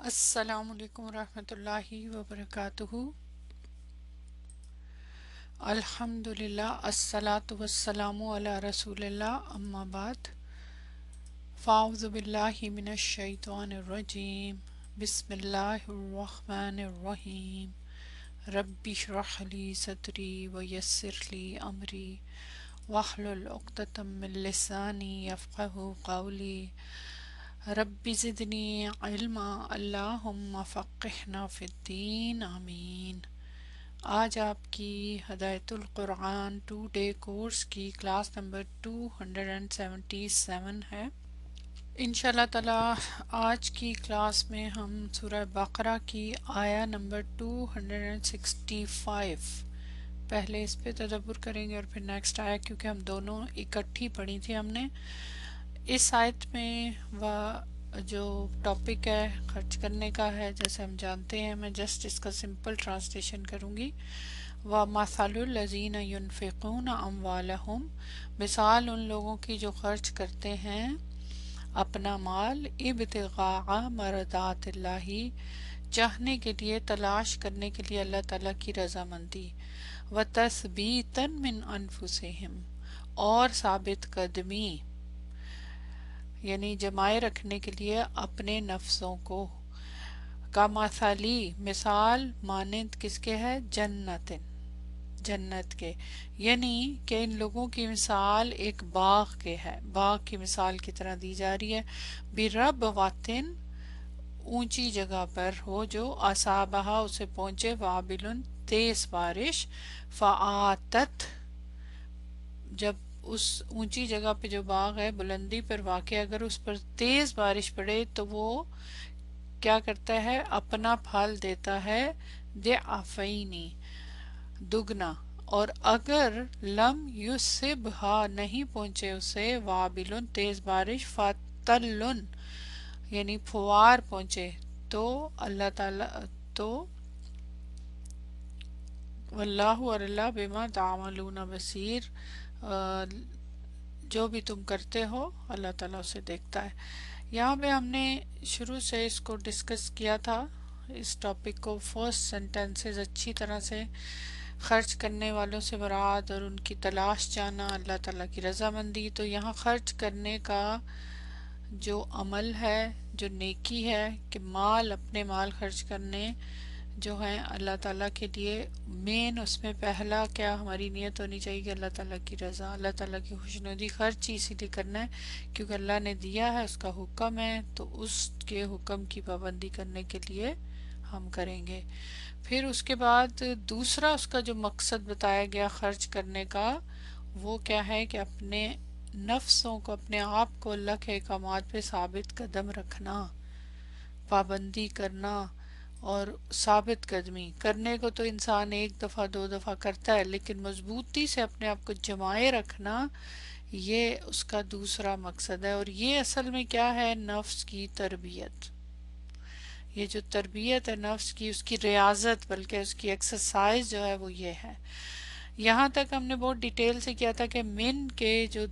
السلام علیکم ورحمۃ اللہ وبرکاتہ۔ الحمد للہ الصلاۃ والسلام علی رسول اللہ، اما بعد، فاعوذ باللہ من الشیطان الرجیم، بسم اللہ الرحمن الرحیم، رب اشرح لی صدری ویسر لی امری واحلل عقدۃ من لسانی یفقہوا قولی، رب زدنی علما اللہم فقہنا فی الدین، آمین۔ آج آپ کی ہدایت القرآن 2 ڈے کورس کی کلاس نمبر 277 ہے۔ انشاءاللہ تعالی آج کی کلاس میں ہم سورہ بقرہ کی آیہ نمبر 265 پہلے اس پہ تدبر کریں گے اور پھر نیکسٹ آیا، کیونکہ ہم دونوں اکٹھی پڑھی تھی ہم نے۔ اس آیت میں جو ٹاپک ہے خرچ کرنے کا ہے، جیسے ہم جانتے ہیں، میں جسٹ اس کا سمپل ٹرانسلیشن کروں گی۔ وَمَثَلُ الَّذِينَ يُنْفِقُونَ أَمْوَالَهُمْ، مثال ان لوگوں کی جو خرچ کرتے ہیں اپنا مال، ابتغاء مرضات اللہ، چاہنے کے لیے، تلاش کرنے کے لیے اللہ تعالیٰ کی رضامندی، وَتَثْبِيتًا مِّنْ أَنفُسِهِمْ، اور ثابت قدمی یعنی جمائے رکھنے کے لیے اپنے نفسوں کو، کامثلی، مثال مانند کس کے ہے، جنت کے، یعنی کہ ان لوگوں کی مثال ایک باغ کے ہے، باغ کی مثال کی طرح دی جا رہی ہے، بربواتن، اونچی جگہ پر ہو، جو اصابہا، اسے پہنچے، وابل، تیز بارش، فآتت، جب اس اونچی جگہ پہ جو باغ ہے بلندی پر واقع، اگر اس پر تیز بارش پڑے تو وہ کیا کرتا ہے، اپنا پھل دیتا ہے، ضعفینی، دگنا، اور اگر لم یصبھا، نہیں پہنچے اسے، وابل، تیز بارش، فتلن، یعنی پھوار پہنچے، تو اللہ تعالی، تو واللہ، اور اللہ، بما تعملون بصیر، جو بھی تم کرتے ہو اللہ تعالیٰ اسے دیکھتا ہے۔ یہاں پہ ہم نے شروع سے اس کو ڈسکس کیا تھا، اس ٹاپک کو، فرسٹ سینٹنسز اچھی طرح سے، خرچ کرنے والوں سے مراد اور ان کی تلاش جانا، اللہ تعالیٰ کی رضامندی۔ تو یہاں خرچ کرنے کا جو عمل ہے، جو نیکی ہے، کہ مال، اپنے مال خرچ کرنے جو ہیں اللہ تعالیٰ کے لیے، مین اس میں پہلا کیا ہماری نیت ہونی چاہیے کہ اللہ تعالیٰ کی رضا، اللہ تعالیٰ کی خوشنودی، خرچ ہی اسی لیے کرنا ہے کیونکہ اللہ نے دیا ہے، اس کا حکم ہے، تو اس کے حکم کی پابندی کرنے کے لیے ہم کریں گے۔ پھر اس کے بعد دوسرا اس کا جو مقصد بتایا گیا خرچ کرنے کا، وہ کیا ہے کہ اپنے نفسوں کو، اپنے آپ کو اللہ کے احکامات پہ ثابت قدم رکھنا، پابندی کرنا، اور ثابت قدمی کرنے کو تو انسان ایک دفعہ دو دفعہ کرتا ہے، لیکن مضبوطی سے اپنے آپ کو جمائے رکھنا، یہ اس کا دوسرا مقصد ہے۔ اور یہ اصل میں کیا ہے، نفس کی تربیت، یہ جو تربیت ہے نفس کی، اس کی ریاضت، بلکہ اس کی ایکسرسائز جو ہے وہ یہ ہے۔ یہاں تک ہم نے بہت ڈیٹیل سے کیا تھا کہ من کے جو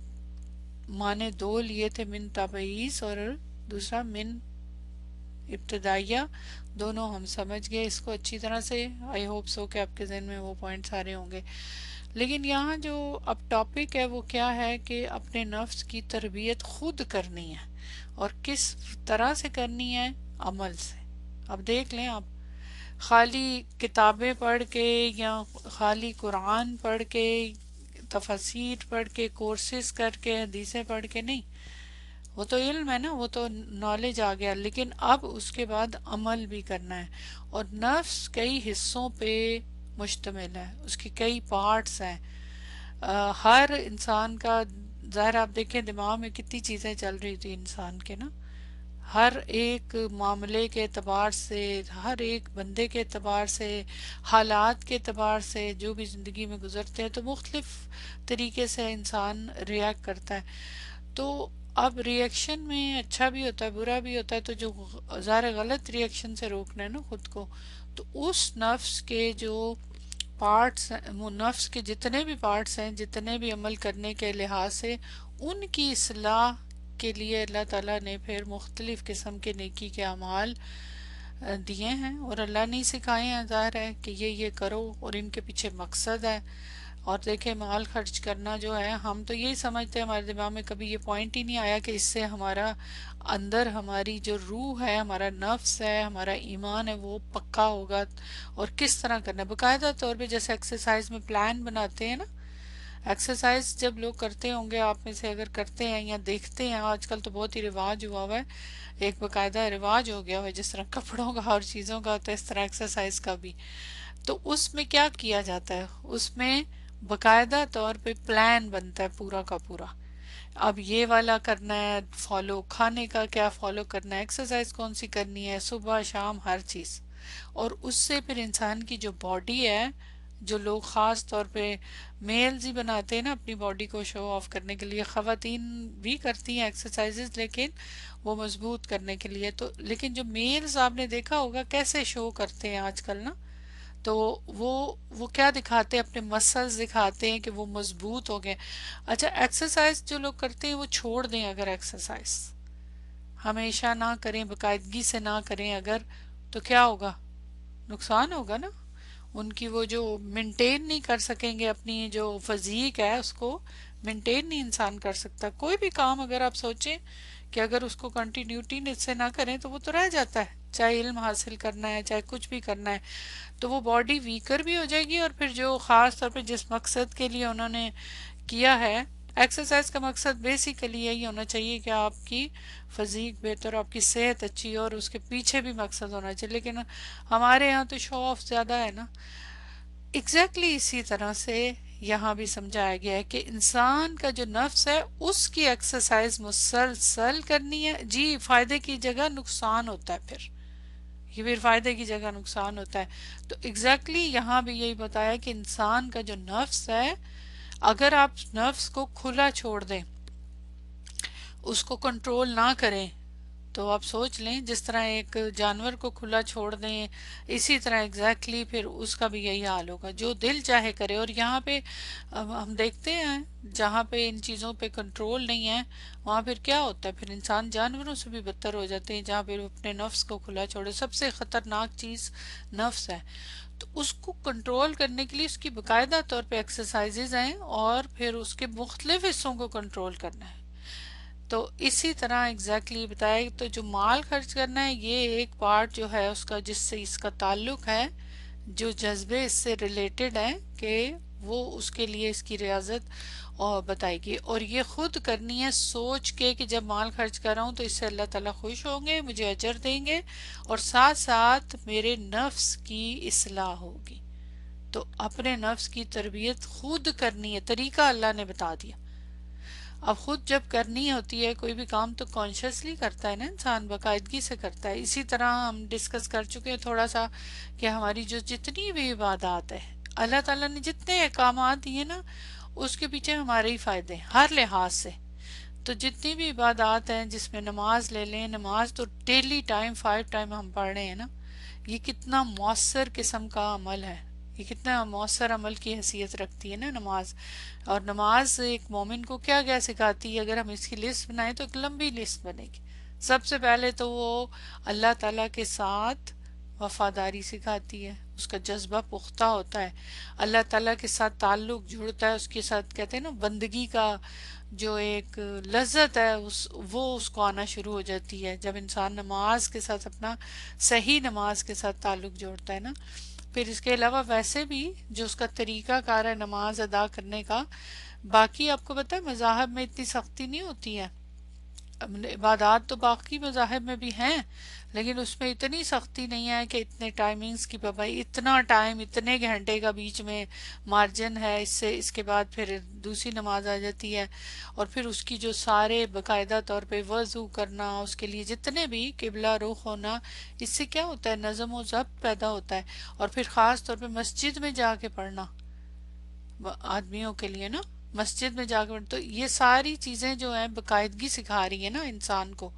معنی دو لیے تھے، من تبعیض اور دوسرا من ابتدائیہ، دونوں ہم سمجھ گئے اس کو اچھی طرح سے، آئی ہوپ سو کہ آپ کے ذہن میں وہ پوائنٹ سارے ہوں گے۔ لیکن یہاں جو اب ٹاپک ہے وہ کیا ہے کہ اپنے نفس کی تربیت خود کرنی ہے، اور کس طرح سے کرنی ہے، عمل سے۔ اب دیکھ لیں آپ، خالی کتابیں پڑھ کے یا خالی قرآن پڑھ کے، تفاسیر پڑھ کے، کورسز کر کے، حدیثیں پڑھ کے نہیں، وہ تو علم ہے نا، وہ تو نالج آ گیا، لیکن اب اس کے بعد عمل بھی کرنا ہے۔ اور نفس کئی حصوں پہ مشتمل ہے، اس کے کئی پارٹس ہیں، ہر انسان کا، ظاہر آپ دیکھیں دماغ میں کتنی چیزیں چل رہی تھی انسان کے نا، ہر ایک معاملے کے اعتبار سے، ہر ایک بندے کے اعتبار سے، حالات کے اعتبار سے، جو بھی زندگی میں گزرتے ہیں تو مختلف طریقے سے انسان ریاکٹ کرتا ہے۔ تو اب ریئیکشن میں اچھا بھی ہوتا ہے، برا بھی ہوتا ہے، تو جو ظاہر غلط ریئیکشن سے روکنا ہے نا خود کو، تو اس نفس کے جو پارٹس، وہ نفس کے جتنے بھی پارٹس ہیں، جتنے بھی عمل کرنے کے لحاظ سے، ان کی اصلاح کے لیے اللہ تعالیٰ نے پھر مختلف قسم کے نیکی کے اعمال دیے ہیں اور اللہ نے سکھائے ہیں، ظاہر ہے کہ یہ کرو اور ان کے پیچھے مقصد ہے۔ اور دیکھیں مال خرچ کرنا جو ہے، ہم تو یہی سمجھتے ہیں، ہمارے دماغ میں کبھی یہ پوائنٹ ہی نہیں آیا کہ اس سے ہمارا اندر ہماری جو روح ہے، ہمارا نفس ہے، ہمارا ایمان ہے، وہ پکا ہوگا۔ اور کس طرح کرنا ہے باقاعدہ طور پہ، جیسے ایکسرسائز میں پلان بناتے ہیں نا، ایکسرسائز جب لوگ کرتے ہوں گے، آپ میں سے اگر کرتے ہیں یا دیکھتے ہیں، آج کل تو بہت ہی رواج ہوا ہے، ایک باقاعدہ رواج ہو گیا ہوا ہے، جس طرح کپڑوں کا اور چیزوں کا ہوتا ہے اس طرح ایکسرسائز کا بھی۔ تو اس میں کیا کیا جاتا ہے، اس میں باقاعدہ طور پہ پلان بنتا ہے پورا کا پورا۔ اب یہ والا کرنا ہے فالو، کھانے کا کیا فالو کرنا ہے، ایکسرسائز کون سی کرنی ہے، صبح شام ہر چیز۔ اور اس سے پھر انسان کی جو باڈی ہے، جو لوگ خاص طور پہ میلز ہی بناتے ہیں نا اپنی باڈی کو شو آف کرنے کے لیے، خواتین بھی کرتی ہیں ایکسرسائزز لیکن وہ مضبوط کرنے کے لیے، تو لیکن جو میلز آپ نے دیکھا ہوگا کیسے شو کرتے ہیں آج کل نا، تو وہ کیا دکھاتے ہیں، اپنے مسلز دکھاتے ہیں کہ وہ مضبوط ہو گئے۔ اچھا ایکسرسائز جو لوگ کرتے ہیں وہ چھوڑ دیں، اگر ایکسرسائز ہمیشہ نہ کریں، باقاعدگی سے نہ کریں اگر، تو کیا ہوگا، نقصان ہوگا نا۔ ان کی وہ جو مینٹین نہیں کر سکیں گے، اپنی جو فزیک ہے اس کو مینٹین نہیں انسان کر سکتا۔ کوئی بھی کام اگر آپ سوچیں کہ اگر اس کو کنٹینیوٹی سے نہ کریں تو وہ تو رہ جاتا ہے، چاہے علم حاصل کرنا ہے چاہے کچھ بھی کرنا ہے، تو وہ باڈی ویکر بھی ہو جائے گی۔ اور پھر جو خاص طور پہ جس مقصد کے لیے انہوں نے کیا ہے ایکسرسائز کا، مقصد بیسیکلی یہی ہونا چاہیے کہ آپ کی فزیک بہتر، آپ کی صحت اچھی ہو، اور اس کے پیچھے بھی مقصد ہونا چاہیے۔ لیکن ہمارے یہاں تو شو آف زیادہ ہے نا۔ ایگزیکٹلی اسی طرح سے یہاں بھی سمجھایا گیا ہے کہ انسان کا جو نفس ہے اس کی ایکسرسائز مسلسل کرنی ہے، جی فائدے کی جگہ نقصان ہوتا ہے، پھر یہ پھر فائدے کی جگہ نقصان ہوتا ہے۔ تو ایگزیکٹلی یہاں بھی یہی بتایا کہ انسان کا جو نفس ہے، اگر آپ نفس کو کھلا چھوڑ دیں، اس کو کنٹرول نہ کریں، تو آپ سوچ لیں جس طرح ایک جانور کو کھلا چھوڑ دیں، اسی طرح ایگزیکٹلی پھر اس کا بھی یہی حال ہوگا، جو دل چاہے کرے۔ اور یہاں پہ اب ہم دیکھتے ہیں جہاں پہ ان چیزوں پہ کنٹرول نہیں ہے، وہاں پھر کیا ہوتا ہے، پھر انسان جانوروں سے بھی بدتر ہو جاتے ہیں، جہاں پہ وہ اپنے نفس کو کھلا چھوڑے۔ سب سے خطرناک چیز نفس ہے، تو اس کو کنٹرول کرنے کے لیے اس کی باقاعدہ طور پہ ایکسرسائزز ہیں، اور پھر اس کے مختلف حصوں کو کنٹرول کرنا ہے۔ تو اسی طرح ایگزیکٹلی بتایا، تو جو مال خرچ کرنا ہے یہ ایک پارٹ جو ہے اس کا، جس سے اس کا تعلق ہے، جو جذبے اس سے ریلیٹڈ ہیں کہ وہ اس کے لیے اس کی ریاضت اور بتائے گی، اور یہ خود کرنی ہے سوچ کے کہ جب مال خرچ کر رہا ہوں تو اس سے اللہ تعالیٰ خوش ہوں گے، مجھے اجر دیں گے، اور ساتھ ساتھ میرے نفس کی اصلاح ہوگی۔ تو اپنے نفس کی تربیت خود کرنی ہے، طریقہ اللہ نے بتا دیا۔ اب خود جب کرنی ہوتی ہے کوئی بھی کام تو کانشیسلی کرتا ہے نا انسان، باقاعدگی سے کرتا ہے۔ اسی طرح ہم ڈسکس کر چکے ہیں تھوڑا سا کہ ہماری جو جتنی بھی عبادات ہے، اللہ تعالیٰ نے جتنے احکامات دیے نا، اس کے پیچھے ہمارے ہی فائدے ہیں ہر لحاظ سے۔ تو جتنی بھی عبادات ہیں، جس میں نماز لے لیں، نماز تو ڈیلی ٹائم 5 ٹائم ہم پڑھ رہے ہیں نا، یہ کتنا مؤثر قسم کا عمل ہے، یہ کتنا مؤثر عمل کی حیثیت رکھتی ہے نا نماز۔ اور نماز ایک مومن کو کیا کیا سکھاتی ہے، اگر ہم اس کی لسٹ بنائیں تو ایک لمبی لسٹ بنے گی۔ سب سے پہلے تو وہ اللہ تعالیٰ کے ساتھ وفاداری سکھاتی ہے، اس کا جذبہ پختہ ہوتا ہے، اللہ تعالیٰ کے ساتھ تعلق جڑتا ہے، اس کے ساتھ کہتے ہیں نا بندگی کا جو ایک لذت ہے، وہ اس کو آنا شروع ہو جاتی ہے جب انسان نماز کے ساتھ اپنا صحیح نماز کے ساتھ تعلق جوڑتا ہے نا۔ پھر اس کے علاوہ ویسے بھی جو اس کا طریقہ کار ہے نماز ادا کرنے کا، باقی آپ کو پتہ ہے مذاہب میں اتنی سختی نہیں ہوتی ہے، عبادات تو باقی مذاہب میں بھی ہیں، لیکن اس میں اتنی سختی نہیں ہے کہ اتنے ٹائمنگز کی پابندی، اتنا ٹائم اتنے گھنٹے کا بیچ میں مارجن ہے، اس سے اس کے بعد پھر دوسری نماز آ جاتی ہے، اور پھر اس کی جو سارے باقاعدہ طور پہ وضو کرنا، اس کے لیے جتنے بھی قبلہ رخ ہونا، اس سے کیا ہوتا ہے، نظم و ضبط پیدا ہوتا ہے۔ اور پھر خاص طور پہ مسجد میں جا کے پڑھنا آدمیوں کے لیے نا، مسجد میں جا کر، تو یہ ساری چیزیں جو ہیں باقاعدگی سکھا رہی ہیں نا انسان کو۔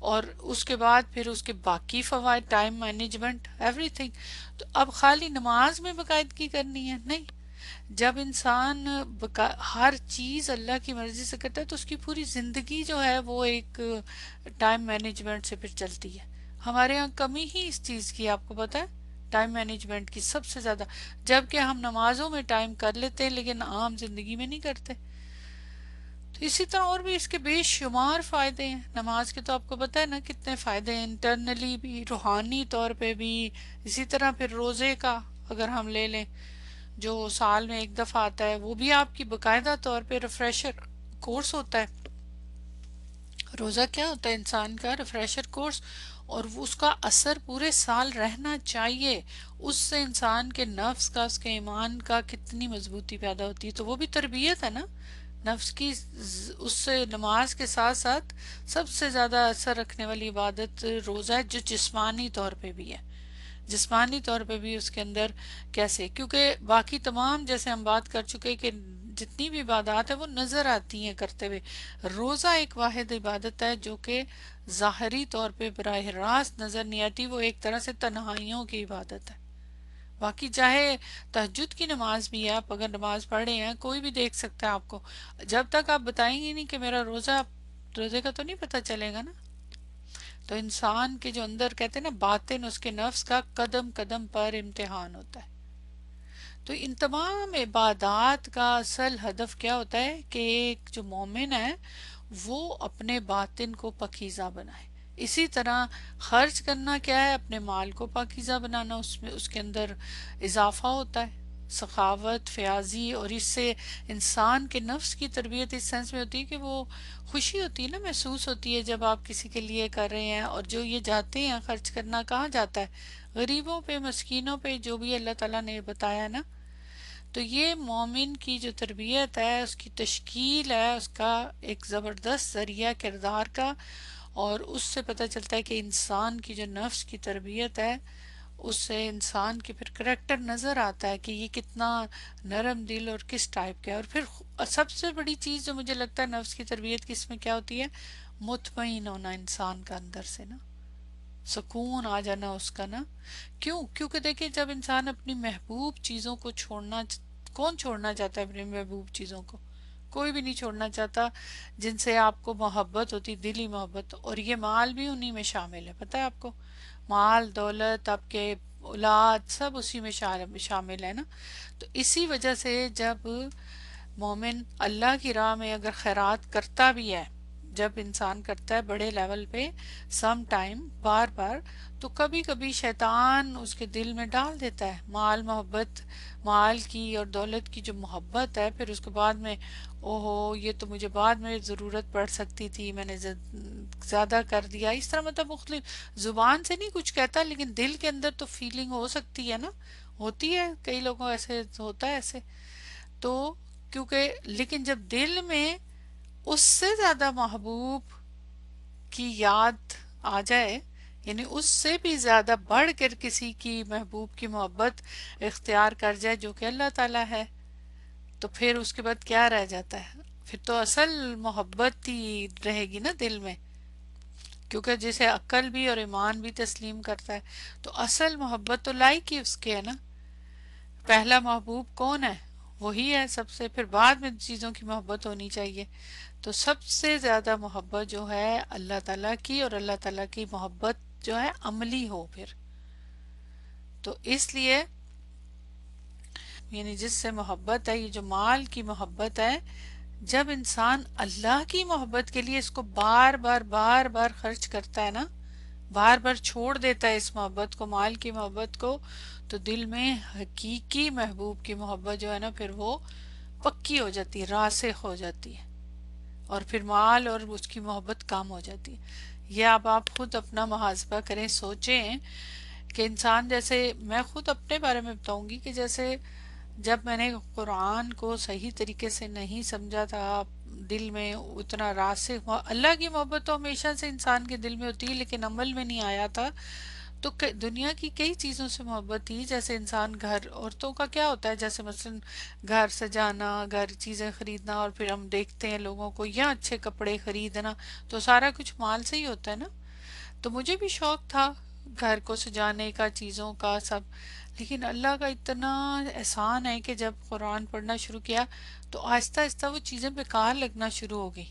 اور اس کے بعد پھر اس کے باقی فوائد، ٹائم مینجمنٹ، ایوری تھنگ۔ تو اب خالی نماز میں باقاعدگی کرنی ہے نہیں، جب انسان ہر چیز اللہ کی مرضی سے کرتا ہے تو اس کی پوری زندگی جو ہے وہ ایک ٹائم مینجمنٹ سے پھر چلتی ہے۔ ہمارے یہاں کمی ہی اس چیز کی، آپ کو پتہ ہے، ٹائم مینجمنٹ کی سب سے زیادہ، جبکہ ہم نمازوں میں ٹائم کر لیتے ہیں لیکن عام زندگی میں نہیں کرتے۔ تو اسی طرح اور بھی اس کے بے شمار فائدے ہیں نماز کے، تو آپ کو پتہ ہے نا کتنے فائدے ہیں، انٹرنلی بھی، روحانی طور پہ بھی۔ اسی طرح پھر روزے کا اگر ہم لے لیں جو سال میں ایک دفعہ آتا ہے، وہ بھی آپ کی باقاعدہ طور پہ ریفریشر کورس ہوتا ہے۔ روزہ کیا ہوتا ہے؟ انسان کا ریفریشر کورس، اور اس کا اثر پورے سال رہنا چاہیے۔ اس سے انسان کے نفس کا، اس کے ایمان کا کتنی مضبوطی پیدا ہوتی ہے، تو وہ بھی تربیت ہے نا نفس کی۔ اس سے نماز کے ساتھ ساتھ سب سے زیادہ اثر رکھنے والی عبادت روزہ ہے، جو جسمانی طور پہ بھی ہے۔ جسمانی طور پہ بھی اس کے اندر کیسے، کیونکہ باقی تمام جیسے ہم بات کر چکے کہ جتنی بھی عبادات ہیں وہ نظر آتی ہیں کرتے ہوئے، روزہ ایک واحد عبادت ہے جو کہ ظاہری طور پہ براہ راست نظر نہیں آتی، وہ ایک طرح سے تنہائیوں کی عبادت ہے۔ باقی چاہے تہجد کی نماز بھی ہے، آپ اگر نماز پڑھ رہے ہیں کوئی بھی دیکھ سکتا ہے آپ کو، جب تک آپ بتائیں گے نہیں کہ میرا روزہ، روزے کا تو نہیں پتہ چلے گا نا۔ تو انسان کے جو اندر کہتے ہیں نا باطن، اس کے نفس کا قدم قدم پر امتحان ہوتا ہے۔ تو ان تمام عبادات کا اصل ہدف کیا ہوتا ہے کہ ایک جو مومن ہے وہ اپنے باطن کو پاکیزہ بنائے۔ اسی طرح خرچ کرنا کیا ہے؟ اپنے مال کو پاکیزہ بنانا، اس میں اس کے اندر اضافہ ہوتا ہے، سخاوت، فیاضی، اور اس سے انسان کے نفس کی تربیت اس سینس میں ہوتی ہے کہ وہ خوشی ہوتی ہے نا، محسوس ہوتی ہے جب آپ کسی کے لیے کر رہے ہیں۔ اور جو یہ جاتے ہیں خرچ کرنا، کہاں جاتا ہے؟ غریبوں پہ، مسکینوں پہ، جو بھی اللہ تعالیٰ نے بتایا نا۔ تو یہ مومن کی جو تربیت ہے، اس کی تشکیل ہے، اس کا ایک زبردست ذریعہ کردار کا، اور اس سے پتہ چلتا ہے کہ انسان کی جو نفس کی تربیت ہے اس سے انسان کی پھر کریکٹر نظر آتا ہے کہ یہ کتنا نرم دل اور کس ٹائپ کا ہے۔ اور پھر سب سے بڑی چیز جو مجھے لگتا ہے نفس کی تربیت کی، اس میں کیا ہوتی ہے؟ مطمئن ہونا انسان کا اندر سے نا، سکون آ جانا اس کا نا۔ کیوں؟ کیونکہ دیکھیں جب انسان اپنی محبوب چیزوں کو چھوڑنا، کون چھوڑنا چاہتا ہے اپنی محبوب چیزوں کو؟ کوئی بھی نہیں چھوڑنا چاہتا جن سے آپ کو محبت ہوتی، دلی محبت، اور یہ مال بھی انہی میں شامل ہے، پتہ ہے آپ کو؟ مال، دولت، آپ کے اولاد، سب اسی میں شامل ہے نا۔ تو اسی وجہ سے جب مومن اللہ کی راہ میں اگر خیرات کرتا بھی ہے، جب انسان کرتا ہے بڑے لیول پہ سم ٹائم، بار بار، تو کبھی کبھی شیطان اس کے دل میں ڈال دیتا ہے مال محبت، مال کی اور دولت کی جو محبت ہے، پھر اس کے بعد میں اوہو یہ تو مجھے بعد میں ضرورت پڑ سکتی تھی، میں نے زیادہ کر دیا، اس طرح مطلب مختلف زبان سے نہیں کچھ کہتا لیکن دل کے اندر تو فیلنگ ہو سکتی ہے نا، ہوتی ہے کئی لوگوں ایسے ہوتا ہے ایسے۔ تو کیونکہ لیکن جب دل میں اس سے زیادہ محبوب کی یاد آ جائے، یعنی اس سے بھی زیادہ بڑھ کر کسی کی محبوب کی محبت اختیار کر جائے جو کہ اللہ تعالیٰ ہے، تو پھر اس کے بعد کیا رہ جاتا ہے؟ پھر تو اصل محبت ہی رہے گی نا دل میں، کیونکہ جسے عقل بھی اور ایمان بھی تسلیم کرتا ہے، تو اصل محبت تو لائق ہی اس کے ہے نا۔ پہلا محبوب کون ہے؟ وہی ہے سب سے، پھر بعد میں چیزوں کی محبت ہونی چاہیے۔ تو سب سے زیادہ محبت جو ہے اللہ تعالیٰ کی، اور اللہ تعالیٰ کی محبت جو ہے عملی ہو پھر، تو اس لیے یعنی جس سے محبت ہے، یہ جو مال کی محبت ہے، جب انسان اللہ کی محبت کے لیے اس کو بار بار بار بار خرچ کرتا ہے نا، بار بار چھوڑ دیتا ہے اس محبت کو، مال کی محبت کو، تو دل میں حقیقی محبوب کی محبت جو ہے نا پھر وہ پکی ہو جاتی ہے، راسخ ہو جاتی ہے، اور پھر مال اور اس کی محبت کم ہو جاتی ہے۔ یہ اب آپ خود اپنا محاسبہ کریں، سوچیں کہ انسان، جیسے میں خود اپنے بارے میں بتاؤں گی کہ جیسے جب میں نے قرآن کو صحیح طریقے سے نہیں سمجھا تھا، دل میں اتنا راسخ، اللہ کی محبت تو ہمیشہ سے انسان کے دل میں ہوتی ہے لیکن عمل میں نہیں آیا تھا، تو دنیا کی کئی چیزوں سے محبت تھی، جیسے انسان گھر، عورتوں کا کیا ہوتا ہے، جیسے مثلا گھر سجانا، گھر چیزیں خریدنا، اور پھر ہم دیکھتے ہیں لوگوں کو یا اچھے کپڑے خریدنا، تو سارا کچھ مال سے ہی ہوتا ہے نا۔ تو مجھے بھی شوق تھا گھر کو سجانے کا، چیزوں کا سب، لیکن اللہ کا اتنا احسان ہے کہ جب قرآن پڑھنا شروع کیا تو آہستہ آہستہ وہ چیزیں بیکار لگنا شروع ہو گئی،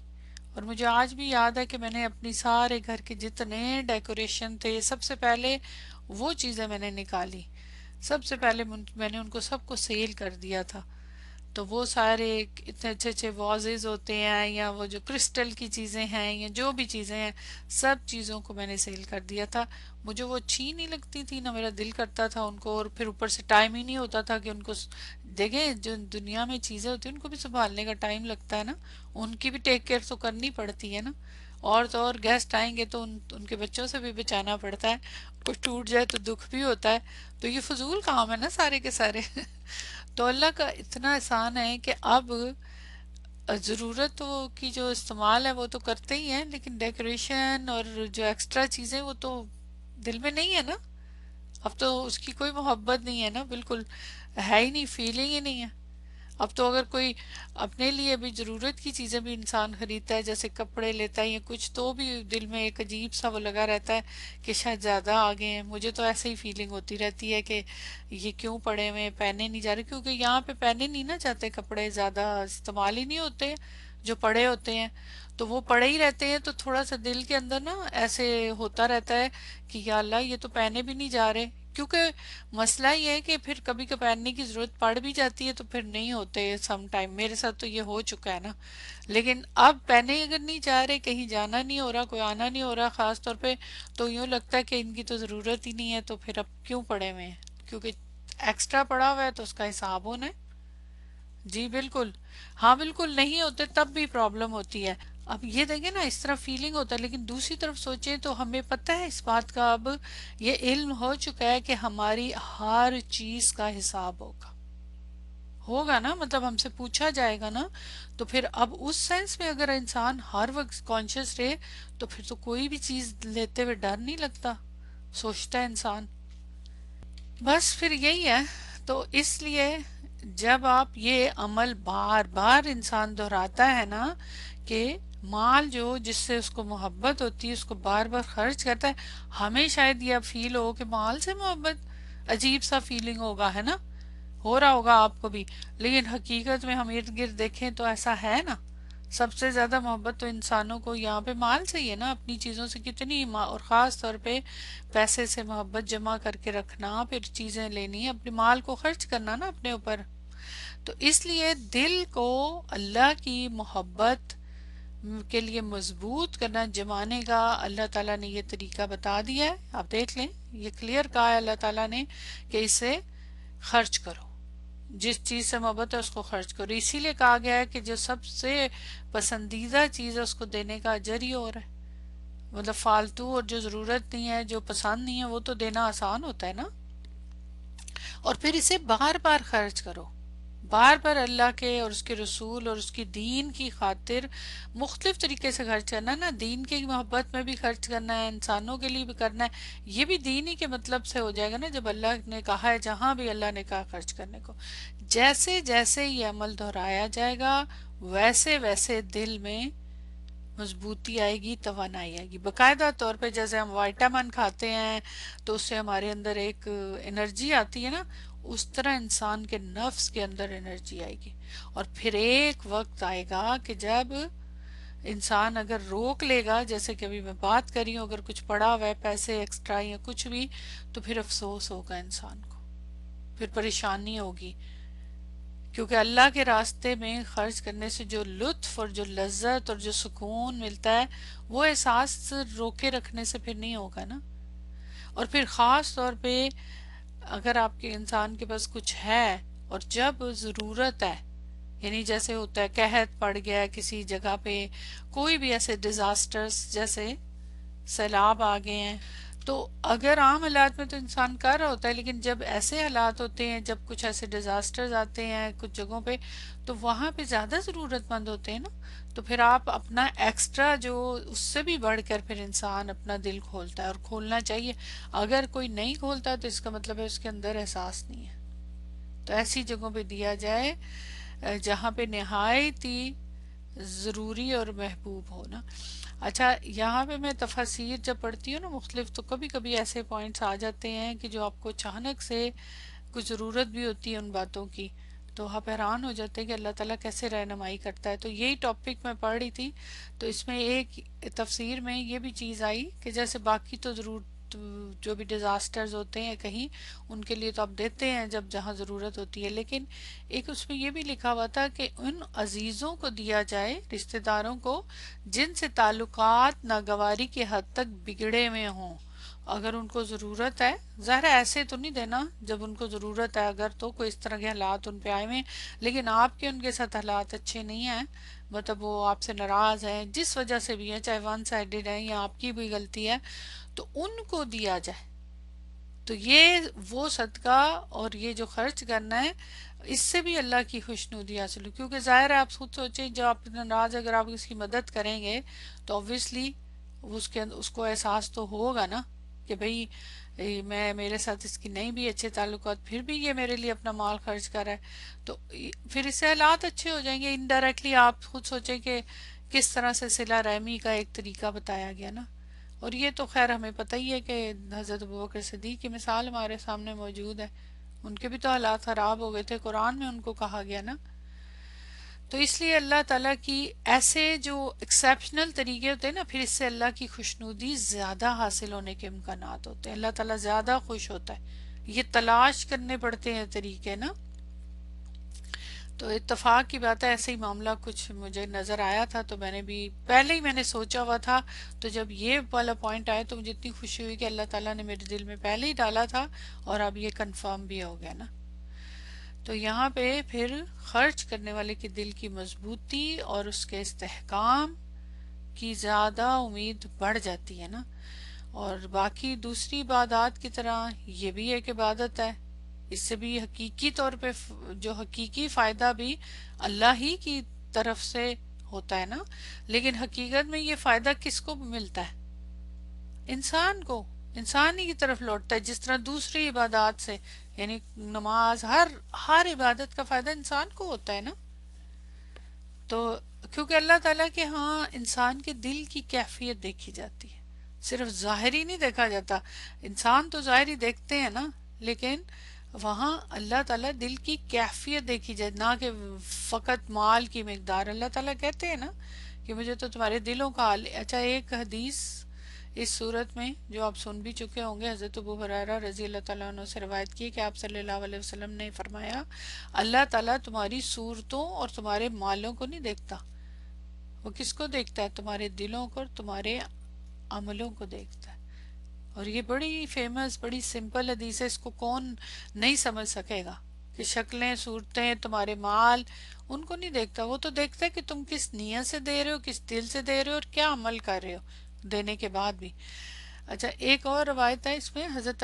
اور مجھے آج بھی یاد ہے کہ میں نے اپنی سارے گھر کے جتنے ڈیکوریشن تھے سب سے پہلے وہ چیزیں میں نے نکالی، سب سے پہلے میں نے ان کو سب کو سیل کر دیا تھا۔ تو وہ سارے اتنے اچھے اچھے وازز ہوتے ہیں یا وہ جو کرسٹل کی چیزیں ہیں یا جو بھی چیزیں ہیں، سب چیزوں کو میں نے سیل کر دیا تھا۔ مجھے وہ اچھی نہیں لگتی تھی، نہ میرا دل کرتا تھا ان کو، اور پھر اوپر سے ٹائم ہی نہیں ہوتا تھا کہ ان کو دیکھیں، جو دنیا میں چیزیں ہوتی ہیں ان کو بھی سنبھالنے کا ٹائم لگتا ہے نا، ان کی بھی ٹیک کیئر تو کرنی پڑتی ہے نا۔ اور تو اور گیسٹ آئیں گے تو ان کے بچوں سے بھی بچانا پڑتا ہے، کچھ ٹوٹ جائے تو دکھ بھی ہوتا ہے، تو یہ فضول کام ہے نا سارے کے سارے۔ تو اللہ کا اتنا احسان ہے کہ اب ضرورت کی جو استعمال ہے وہ تو کرتے ہی ہیں، لیکن ڈیکوریشن اور جو ایکسٹرا چیزیں وہ تو دل میں نہیں ہے نا، اب تو اس کی کوئی محبت نہیں ہے نا، بالکل ہے ہی نہیں، فیلنگ ہی نہیں ہے۔ اب تو اگر کوئی اپنے لیے بھی ضرورت کی چیزیں بھی انسان خریدتا ہے، جیسے کپڑے لیتا ہے یا کچھ، تو بھی دل میں ایک عجیب سا وہ لگا رہتا ہے کہ شاید زیادہ آگے ہیں۔ مجھے تو ایسے ہی فیلنگ ہوتی رہتی ہے کہ یہ کیوں پڑے ہوئے پہنے نہیں جا رہے، کیونکہ یہاں پہ پہنے نہیں نا جاتے کپڑے، زیادہ استعمال ہی نہیں ہوتے جو پڑے ہوتے ہیں، تو وہ پڑے ہی رہتے ہیں، تو تھوڑا سا دل کے اندر نا ایسے ہوتا رہتا ہے کہ یا اللہ یہ تو پہنے بھی نہیں جا رہے، کیونکہ مسئلہ یہ ہے کہ پھر کبھی کبھی پہننے کی ضرورت پڑ بھی جاتی ہے تو پھر نہیں ہوتے سم ٹائم، میرے ساتھ تو یہ ہو چکا ہے نا۔ لیکن اب پہنے اگر نہیں جا رہے، کہیں جانا نہیں ہو رہا، کوئی آنا نہیں ہو رہا خاص طور پہ، تو یوں لگتا ہے کہ ان کی تو ضرورت ہی نہیں ہے، تو پھر اب کیوں پڑے ہوئے ہیں، کیونکہ ایکسٹرا پڑا ہوا ہے تو اس کا حساب ہونا ہے۔ جی بالکل، ہاں بالکل نہیں ہوتے تب بھی پرابلم ہوتی ہے۔ اب یہ دیکھیں نا اس طرح فیلنگ ہوتا ہے، لیکن دوسری طرف سوچیں تو ہمیں پتہ ہے اس بات کا، اب یہ علم ہو چکا ہے کہ ہماری ہر چیز کا حساب ہوگا، ہوگا نا، مطلب ہم سے پوچھا جائے گا نا، تو پھر اب اس سینس میں اگر انسان ہر وقت کانشیس رہے تو پھر تو کوئی بھی چیز لیتے ہوئے ڈر نہیں لگتا، سوچتا ہے انسان۔ بس پھر یہی ہے، تو اس لیے جب آپ یہ عمل بار بار انسان دہراتا ہے نا کہ مال جو جس سے اس کو محبت ہوتی ہے اس کو بار بار خرچ کرتا ہے، ہمیں شاید یہ فیل ہو کہ مال سے محبت، عجیب سا فیلنگ ہوگا، ہے نا، ہو رہا ہوگا آپ کو بھی، لیکن حقیقت میں ہم ارد گرد دیکھیں تو ایسا ہے نا، سب سے زیادہ محبت تو انسانوں کو یہاں پہ مال سے ہی ہے نا، اپنی چیزوں سے کتنی، اور خاص طور پہ پیسے سے محبت جمع کر کے رکھنا، پھر چیزیں لینی، اپنے مال کو خرچ کرنا نا اپنے اوپر۔ تو اس لیے دل کو اللہ کی محبت کے لیے مضبوط کرنا، جمانے کا اللہ تعالیٰ نے یہ طریقہ بتا دیا ہے، آپ دیکھ لیں، یہ کلیئر کہا ہے اللہ تعالیٰ نے کہ اسے خرچ کرو، جس چیز سے محبت ہے اس کو خرچ کرو، اسی لیے کہا گیا ہے کہ جو سب سے پسندیدہ چیز ہے اس کو دینے کا اجر ہی ہو رہا ہے، مطلب فالتو اور جو ضرورت نہیں ہے، جو پسند نہیں ہے، وہ تو دینا آسان ہوتا ہے نا، اور پھر اسے بار بار خرچ کرو، بار بار اللہ کے اور اس کے رسول اور اس کی دین کی خاطر مختلف طریقے سے خرچ کرنا نا، دین کی محبت میں بھی خرچ کرنا ہے، انسانوں کے لیے بھی کرنا ہے، یہ بھی دین ہی کے مطلب سے ہو جائے گا نا، جب اللہ نے کہا ہے، جہاں بھی اللہ نے کہا خرچ کرنے کو، جیسے جیسے یہ عمل دہرایا جائے گا ویسے ویسے دل میں مضبوطی آئے گی، توانائی آئے گی، باقاعدہ طور پہ جیسے ہم وائٹامن کھاتے ہیں تو اس سے ہمارے اندر ایک انرجی آتی ہے نا، اس طرح انسان کے نفس کے اندر انرجی آئے گی، اور پھر ایک وقت آئے گا کہ جب انسان اگر روک لے گا، جیسے کہ ابھی میں بات کر رہی ہوں، اگر کچھ پڑا ہوا ہے پیسے ایکسٹرا یا کچھ بھی، تو پھر افسوس ہوگا انسان کو، پھر پریشانی ہوگی، کیونکہ اللہ کے راستے میں خرچ کرنے سے جو لطف اور جو لذت اور جو سکون ملتا ہے، وہ احساس روکے رکھنے سے پھر نہیں ہوگا نا۔ اور پھر خاص طور پہ اگر آپ کے انسان کے پاس کچھ ہے اور جب ضرورت ہے، یعنی جیسے ہوتا ہے قحط پڑ گیا ہے کسی جگہ پہ، کوئی بھی ایسے ڈیزاسٹرز جیسے سیلاب آ گئے ہیں، تو اگر عام حالات میں تو انسان کر رہا ہوتا ہے، لیکن جب ایسے حالات ہوتے ہیں، جب کچھ ایسے ڈیزاسٹرز آتے ہیں کچھ جگہوں پہ، تو وہاں پہ زیادہ ضرورت مند ہوتے ہیں نا، تو پھر آپ اپنا ایکسٹرا جو اس سے بھی بڑھ کر پھر انسان اپنا دل کھولتا ہے، اور کھولنا چاہیے، اگر کوئی نہیں کھولتا تو اس کا مطلب ہے اس کے اندر احساس نہیں ہے، تو ایسی جگہوں پہ دیا جائے جہاں پہ نہایت ہی ضروری اور محبوب ہونا۔ اچھا، یہاں پہ میں تفاسیر جب پڑھتی ہوں نا مختلف، تو کبھی کبھی ایسے پوائنٹس آ جاتے ہیں کہ جو آپ کو اچانک سے کچھ ضرورت بھی ہوتی ہے ان باتوں کی، تو آپ حیران ہو جاتے ہیں کہ اللہ تعالیٰ کیسے رہنمائی کرتا ہے. تو یہی ٹاپک میں پڑھ رہی تھی تو اس میں ایک تفسیر میں یہ بھی چیز آئی کہ جیسے باقی تو ضرور جو بھی ڈیزاسٹرز ہوتے ہیں کہیں ان کے لیے تو آپ دیتے ہیں جب جہاں ضرورت ہوتی ہے، لیکن ایک اس میں یہ بھی لکھا ہوا تھا کہ ان عزیزوں کو دیا جائے، رشتہ داروں کو جن سے تعلقات ناگواری کے حد تک بگڑے ہوئے ہوں، اگر ان کو ضرورت ہے. ظاہر ہے ایسے تو نہیں دینا جب ان کو ضرورت ہے، اگر تو کوئی اس طرح کے حالات ان پہ آئے ہوئے، لیکن آپ کے ان کے ساتھ حالات اچھے نہیں ہیں، مطلب وہ آپ سے ناراض ہیں جس وجہ سے بھی ہے، چاہے ون سائیڈڈ ہے یا آپ کی بھی غلطی ہے، تو ان کو دیا جائے. تو یہ وہ صدقہ اور یہ جو خرچ کرنا ہے اس سے بھی اللہ کی خوشنودی حاصل ہو، کیونکہ ظاہر ہے آپ خود سوچیں جب آپ ناراض اگر آپ اس کی مدد کریں گے تو obviously اس کو احساس تو ہوگا نا کہ بھئی میں میرے ساتھ اس کی نہیں بھی اچھے تعلقات، پھر بھی یہ میرے لیے اپنا مال خرچ کر رہا ہے، تو پھر اس سے حالات اچھے ہو جائیں گے. انڈائریکٹلی آپ خود سوچیں کہ کس طرح سے صلہ رحمی کا ایک طریقہ بتایا گیا نا. اور یہ تو خیر ہمیں پتہ ہی ہے کہ حضرت ابوبکر صدیق کی مثال ہمارے سامنے موجود ہے، ان کے بھی تو حالات خراب ہو گئے تھے، قرآن میں ان کو کہا گیا نا. تو اس لیے اللہ تعالیٰ کی ایسے جو ایکسیپشنل طریقے ہوتے ہیں نا، پھر اس سے اللہ کی خوشنودی زیادہ حاصل ہونے کے امکانات ہوتے ہیں، اللہ تعالیٰ زیادہ خوش ہوتا ہے. یہ تلاش کرنے پڑتے ہیں طریقے نا. تو اتفاق کی بات ہے ایسے ہی معاملہ کچھ مجھے نظر آیا تھا، تو میں نے بھی پہلے ہی میں نے سوچا ہوا تھا، تو جب یہ والا پوائنٹ آیا تو مجھے اتنی خوشی ہوئی کہ اللہ تعالیٰ نے میرے دل میں پہلے ہی ڈالا تھا اور اب یہ کنفرم بھی ہو گیا نا. تو یہاں پہ پھر خرچ کرنے والے کے دل کی مضبوطی اور اس کے استحکام کی زیادہ امید بڑھ جاتی ہے نا. اور باقی دوسری عبادات کی طرح یہ بھی ایک عبادت ہے، اس سے بھی حقیقی طور پہ جو حقیقی فائدہ بھی اللہ ہی کی طرف سے ہوتا ہے نا. لیکن حقیقت میں یہ فائدہ کس کو ملتا ہے؟ انسان کو، انسان ہی کی طرف لوٹتا ہے، جس طرح دوسری عبادات سے، یعنی نماز، ہر عبادت کا فائدہ انسان کو ہوتا ہے نا. تو کیونکہ اللہ تعالیٰ کے ہاں انسان کے دل کی کیفیت دیکھی جاتی ہے، صرف ظاہری نہیں دیکھا جاتا. انسان تو ظاہری دیکھتے ہیں نا، لیکن وہاں اللہ تعالیٰ دل کی کیفیت دیکھی جائے، نہ کہ فقط مال کی مقدار. اللہ تعالیٰ کہتے ہیں نا کہ مجھے تو تمہارے دلوں کا حال. اچھا ایک حدیث اس صورت میں جو آپ سن بھی چکے ہوں گے، حضرت ابو ہریرہ رضی اللہ تعالیٰ عنہ سے روایت کی کہ آپ صلی اللہ علیہ وسلم نے فرمایا، اللہ تعالیٰ تمہاری صورتوں اور تمہارے مالوں کو نہیں دیکھتا، وہ کس کو دیکھتا ہے؟ تمہارے دلوں کو اور تمہارے عملوں کو دیکھتا ہے. اور یہ بڑی فیمس، بڑی سمپل حدیث ہے، اس کو کون نہیں سمجھ سکے گا کہ شکلیں، صورتیں، تمہارے مال ان کو نہیں دیکھتا، وہ تو دیکھتا ہے کہ تم کس نیت سے دے رہے ہو، کس دل سے دے رہے ہو اور کیا عمل کر رہے ہو دینے کے بعد بھی. اچھا ایک اور روایت ہے اس میں، حضرت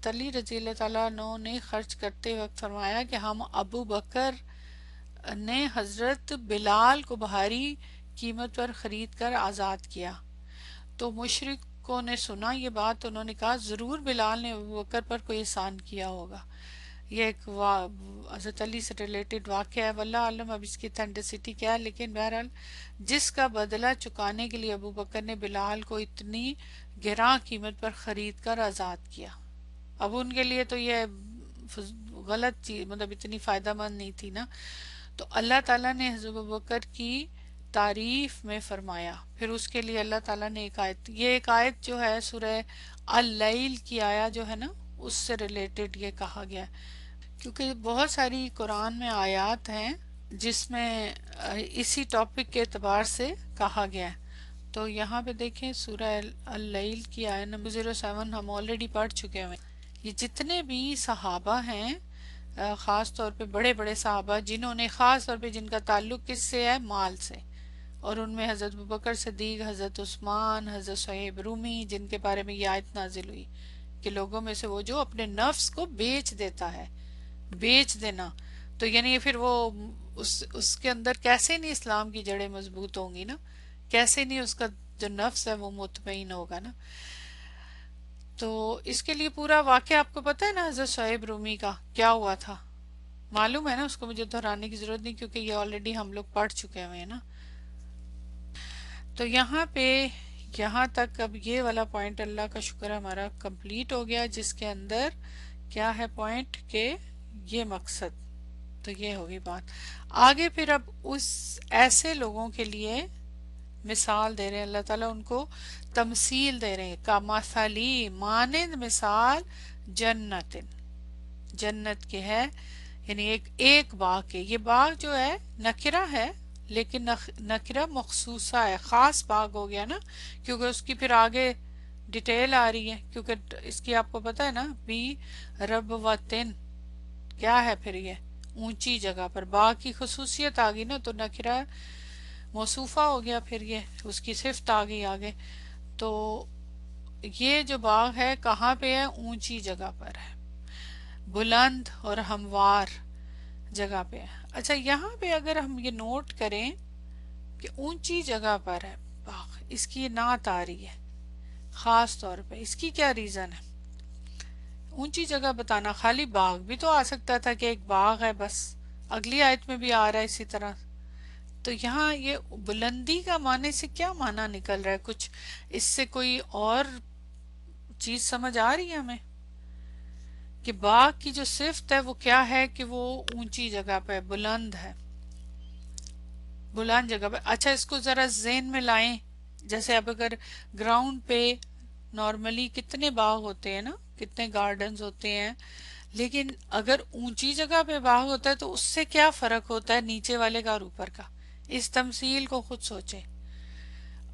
علی رضی اللہ تعالیٰ عنہ نے خرچ کرتے وقت فرمایا کہ ہم ابو بکر نے حضرت بلال کو بھاری قیمت پر خرید کر آزاد کیا. تو مشرکوں نے سنا یہ بات، انہوں نے کہا ضرور بلال نے ابو بکر پر کوئی احسان کیا ہوگا. یہ ایک حضرت علی سے ریلیٹڈ واقعہ ہے، واللہ عالم اب اس کی اتھینٹسٹی کیا ہے، لیکن بہرحال جس کا بدلہ چکانے کے لیے ابو بکر نے بلال کو اتنی گراں قیمت پر خرید کر آزاد کیا. اب ان کے لیے تو یہ غلط چیز، مطلب اتنی فائدہ مند نہیں تھی نا. تو اللہ تعالیٰ نے حضرت ابوبکر کی تعریف میں فرمایا، پھر اس کے لیے اللہ تعالیٰ نے ایک آیت، یہ ایک آیت جو ہے سورہ اللیل کی آیا جو ہے نا، اس سے ریلیٹڈ یہ کہا گیا، کیونکہ بہت ساری قرآن میں آیات ہیں جس میں اسی ٹاپک کے اعتبار سے کہا گیا ہے. تو یہاں پہ دیکھیں سورہ اللیل کی آیت نمبر 07 ہم آلریڈی پڑھ چکے ہیں. یہ جتنے بھی صحابہ ہیں، خاص طور پہ بڑے بڑے صحابہ جنہوں نے خاص طور پہ جن کا تعلق کس سے ہے؟ مال سے، اور ان میں حضرت ابوبکر صدیق، حضرت عثمان، حضرت صہیب رومی، جن کے بارے میں یہ آیت نازل ہوئی کہ لوگوں میں سے وہ جو اپنے نفس کو بیچ دیتا ہے، بیچ دینا. تو یعنی پھر وہ اس کے اندر کیسے نہیں اسلام کی جڑیں مضبوط ہوں گی نا، کیسے نہیں اس کا جو نفس ہے وہ مطمئن ہوگا نا. تو اس کے لیے پورا واقعہ آپ کو پتہ ہے نا حضرت صہیب رومی کا کیا ہوا تھا، معلوم ہے نا، اس کو مجھے دہرانے کی ضرورت نہیں کیونکہ یہ آلریڈی ہم لوگ پڑھ چکے ہوئے ہیں نا. تو یہاں پہ یہاں تک اب یہ والا پوائنٹ اللہ کا شکر ہمارا کمپلیٹ ہو گیا، جس کے اندر کیا ہے پوائنٹ کہ یہ مقصد تو یہ ہوگی بات آگے. پھر اب اس ایسے لوگوں کے لیے مثال دے رہے ہیں اللہ تعالیٰ، ان کو تمثیل دے رہے ہیں. کا مثلی مانند مثال جنت، جنت کے ہے، یعنی ایک باغ کے. یہ باغ جو ہے نکرہ ہے لیکن نکرہ مخصوصہ ہے، خاص باغ ہو گیا نا، کیونکہ اس کی پھر آگے ڈیٹیل آ رہی ہے. کیونکہ اس کی آپ کو پتہ ہے نا، بی ربوتن کیا ہے پھر یہ اونچی جگہ پر. باغ کی خصوصیت آ گئی نا، تو نکرہ موصوفہ ہو گیا، پھر یہ اس کی صفت آ گئی آگے. تو یہ جو باغ ہے کہاں پہ ہے؟ اونچی جگہ پر ہے، بلند اور ہموار جگہ پہ ہے. اچھا یہاں پہ اگر ہم یہ نوٹ کریں کہ اونچی جگہ پر ہے باغ، اس کی نعت آ رہی ہے خاص طور پہ، اس کی کیا ریزن ہے؟ اونچی جگہ بتانا، خالی باغ بھی تو آ سکتا تھا کہ ایک باغ ہے بس، اگلی آیت میں بھی آ رہا ہے اسی طرح. تو یہاں یہ بلندی کا معنی سے کیا معنی نکل رہا ہے؟ کچھ اس سے کوئی اور چیز سمجھ آ رہی ہے ہمیں کہ باغ کی جو صفت ہے وہ کیا ہے؟ کہ وہ اونچی جگہ پہ بلند ہے، بلند جگہ پہ. اچھا اس کو ذرا ذہن میں لائیں. جیسے اب اگر گراؤنڈ پہ نارملی کتنے باغ ہوتے ہیں نا، کتنے گارڈنز ہوتے ہیں، لیکن اگر اونچی جگہ پہ باغ ہوتا ہے تو اس سے کیا فرق ہوتا ہے نیچے والے کا اور اوپر کا؟ اس تمثیل کو خود سوچیں.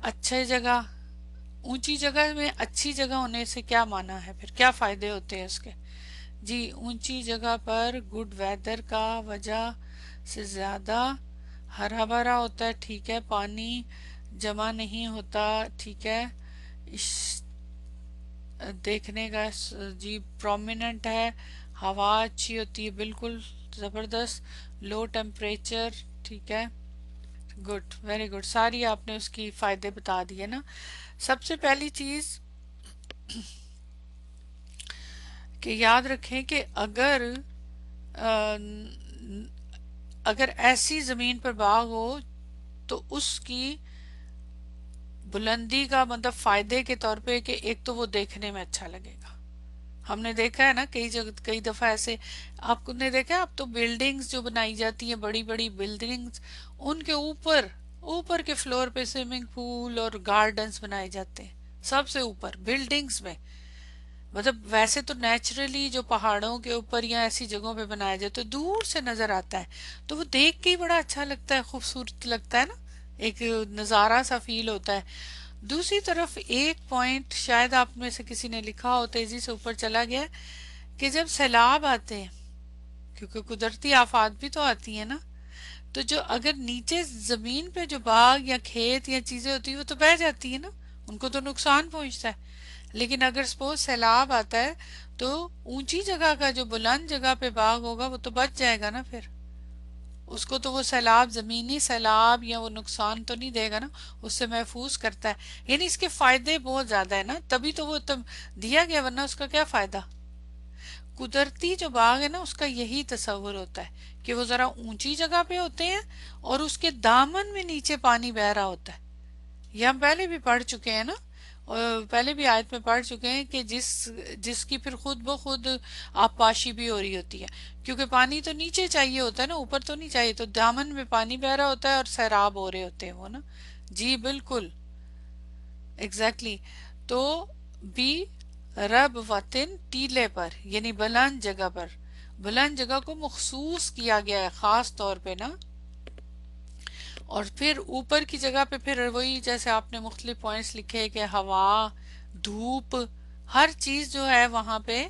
اچھے جگہ، اونچی جگہ میں اچھی جگہ ہونے سے کیا معنی ہے؟ پھر کیا فائدے ہوتے ہیں اس کے؟ جی اونچی جگہ پر گڈ ویدر کا وجہ سے زیادہ ہرا بھرا ہوتا ہے، ٹھیک ہے، پانی جمع نہیں ہوتا، ٹھیک ہے، دیکھنے کا جی پرومیننٹ ہے، ہوا اچھی ہوتی ہے، بالکل زبردست، لو ٹیمپریچر، ٹھیک ہے، گڈ، ویری گڈ. ساری آپ نے اس کی فائدے بتا دیے نا. سب سے پہلی چیز کہ یاد رکھیں کہ اگر ایسی زمین پر باغ ہو تو اس کی بلندی کا مطلب فائدے کے طور پہ کہ ایک تو وہ دیکھنے میں اچھا لگے گا. ہم نے دیکھا ہے نا کئی جگہ، کئی دفعہ ایسے آپ نے دیکھا ہے، اب تو بلڈنگز جو بنائی جاتی ہیں، بڑی بڑی بلڈنگز، ان کے اوپر کے فلور پہ سوئمنگ پول اور گارڈنز بنائے جاتے ہیں، سب سے اوپر بلڈنگز میں. مطلب ویسے تو نیچرلی جو پہاڑوں کے اوپر یا ایسی جگہوں پہ بنایا جائے تو دور سے نظر آتا ہے، تو وہ دیکھ کے ہی بڑا اچھا لگتا ہے، خوبصورت لگتا ہے نا، ایک نظارہ سا فیل ہوتا ہے. دوسری طرف ایک پوائنٹ شاید آپ میں سے کسی نے لکھا ہو، تیزی سے اوپر چلا گیا، کہ جب سیلاب آتے ہیں، کیونکہ قدرتی آفات بھی تو آتی ہیں نا، تو جو اگر نیچے زمین پہ جو باغ یا کھیت یا چیزیں ہوتی ہیں وہ تو بہہ جاتی ہیں نا، ان کو تو نقصان پہنچتا ہے. لیکن اگر سپوز سیلاب آتا ہے تو اونچی جگہ کا جو بلند جگہ پہ باغ ہوگا وہ تو بچ جائے گا نا، پھر اس کو تو وہ سیلاب، زمینی سیلاب یا وہ نقصان تو نہیں دے گا نا، اس سے محفوظ کرتا ہے. یعنی اس کے فائدے بہت زیادہ ہے نا، تبھی تو وہ دیا گیا، ورنہ اس کا کیا فائدہ؟ قدرتی جو باغ ہے نا اس کا یہی تصور ہوتا ہے کہ وہ ذرا اونچی جگہ پہ ہوتے ہیں اور اس کے دامن میں نیچے پانی بہ رہا ہوتا ہے. یہ ہم پہلے بھی پڑھ چکے ہیں نا، اور پہلے بھی آیت میں پڑھ چکے ہیں کہ جس کی پھر خود بخود آبپاشی بھی ہو رہی ہوتی ہے، کیونکہ پانی تو نیچے چاہیے ہوتا ہے نا، اوپر تو نہیں چاہیے، تو دامن میں پانی بہ رہا ہوتا ہے اور سیراب ہو رہے ہوتے ہیں وہ نا. جی بالکل ایگزیکٹلی. تو بھی رب وطن ٹیلے پر، یعنی بلند جگہ پر، بلند جگہ کو مخصوص کیا گیا ہے خاص طور پہ نا. اور پھر اوپر کی جگہ پہ پھر وہی جیسے آپ نے مختلف پوائنٹس لکھے کہ ہوا، دھوپ، ہر چیز جو ہے وہاں پہ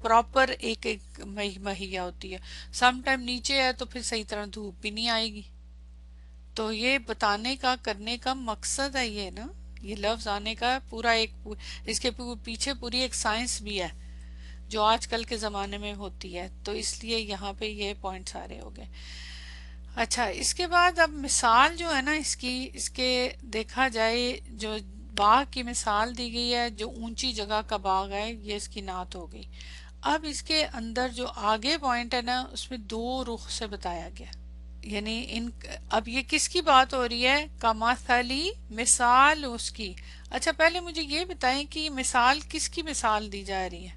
پراپر ایک مہیا ہوتی ہے. سم ٹائم نیچے ہے تو پھر صحیح طرح دھوپ بھی نہیں آئے گی. تو یہ بتانے کا، کرنے کا مقصد ہے یہ نا، یہ لفظ آنے کا پورا ایک، اس کے پیچھے پوری ایک سائنس بھی ہے جو آج کل کے زمانے میں ہوتی ہے. تو اس لیے یہاں پہ یہ پوائنٹ سارے ہو گئے. اچھا اس کے بعد اب مثال جو ہے نا اس کے دیکھا جائے، جو باغ کی مثال دی گئی ہے، جو اونچی جگہ کا باغ ہے، یہ اس کی نعت ہو گئی. اب اس کے اندر جو آگے پوائنٹ ہے نا اس میں دو رخ سے بتایا گیا، یعنی اب یہ کس کی بات ہو رہی ہے؟ کمثلی، مثال اس کی. اچھا پہلے مجھے یہ بتائیں کہ یہ مثال کس کی مثال دی جا رہی ہے؟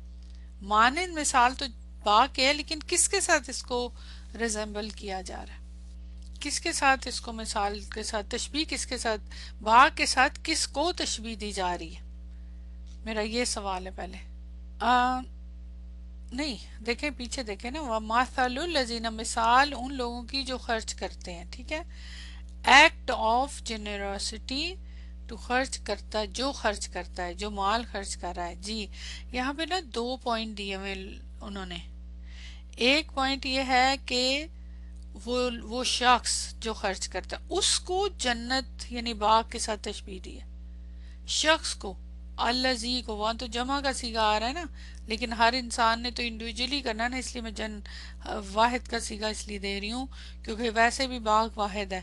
مانند مثال تو باغ ہے، لیکن کس کے ساتھ اس کو ریزمبل کیا جا رہا ہے. کس کے ساتھ اس کو مثال کے ساتھ تشبیہ، کس کے ساتھ، باغ کے ساتھ کس کو تشبیہ دی جا رہی ہے؟ میرا یہ سوال ہے پہلے. نہیں دیکھیں پیچھے دیکھیں نا، وَمَثَلُ الَّذِينَ، مثال ان لوگوں کی جو خرچ کرتے ہیں. ٹھیک ہے، ایکٹ آف جنرosity، تو خرچ کرتا، جو خرچ کرتا ہے، جو مال خرچ کر رہا ہے. جی یہاں پہ نا 2 پوائنٹ دیے ہوئے انہوں نے. ایک پوائنٹ یہ ہے کہ وہ شخص جو خرچ کرتا ہے اس کو جنت یعنی باغ کے ساتھ تشبیہ دی ہے. شخص کو، الذی کو، وہاں تو جمع کا صیغہ آ رہا ہے نا، لیکن ہر انسان نے تو انڈیویجلی کرنا نا، اس لیے میں واحد کا صیغہ اس لیے دے رہی ہوں کیونکہ ویسے بھی باغ واحد ہے.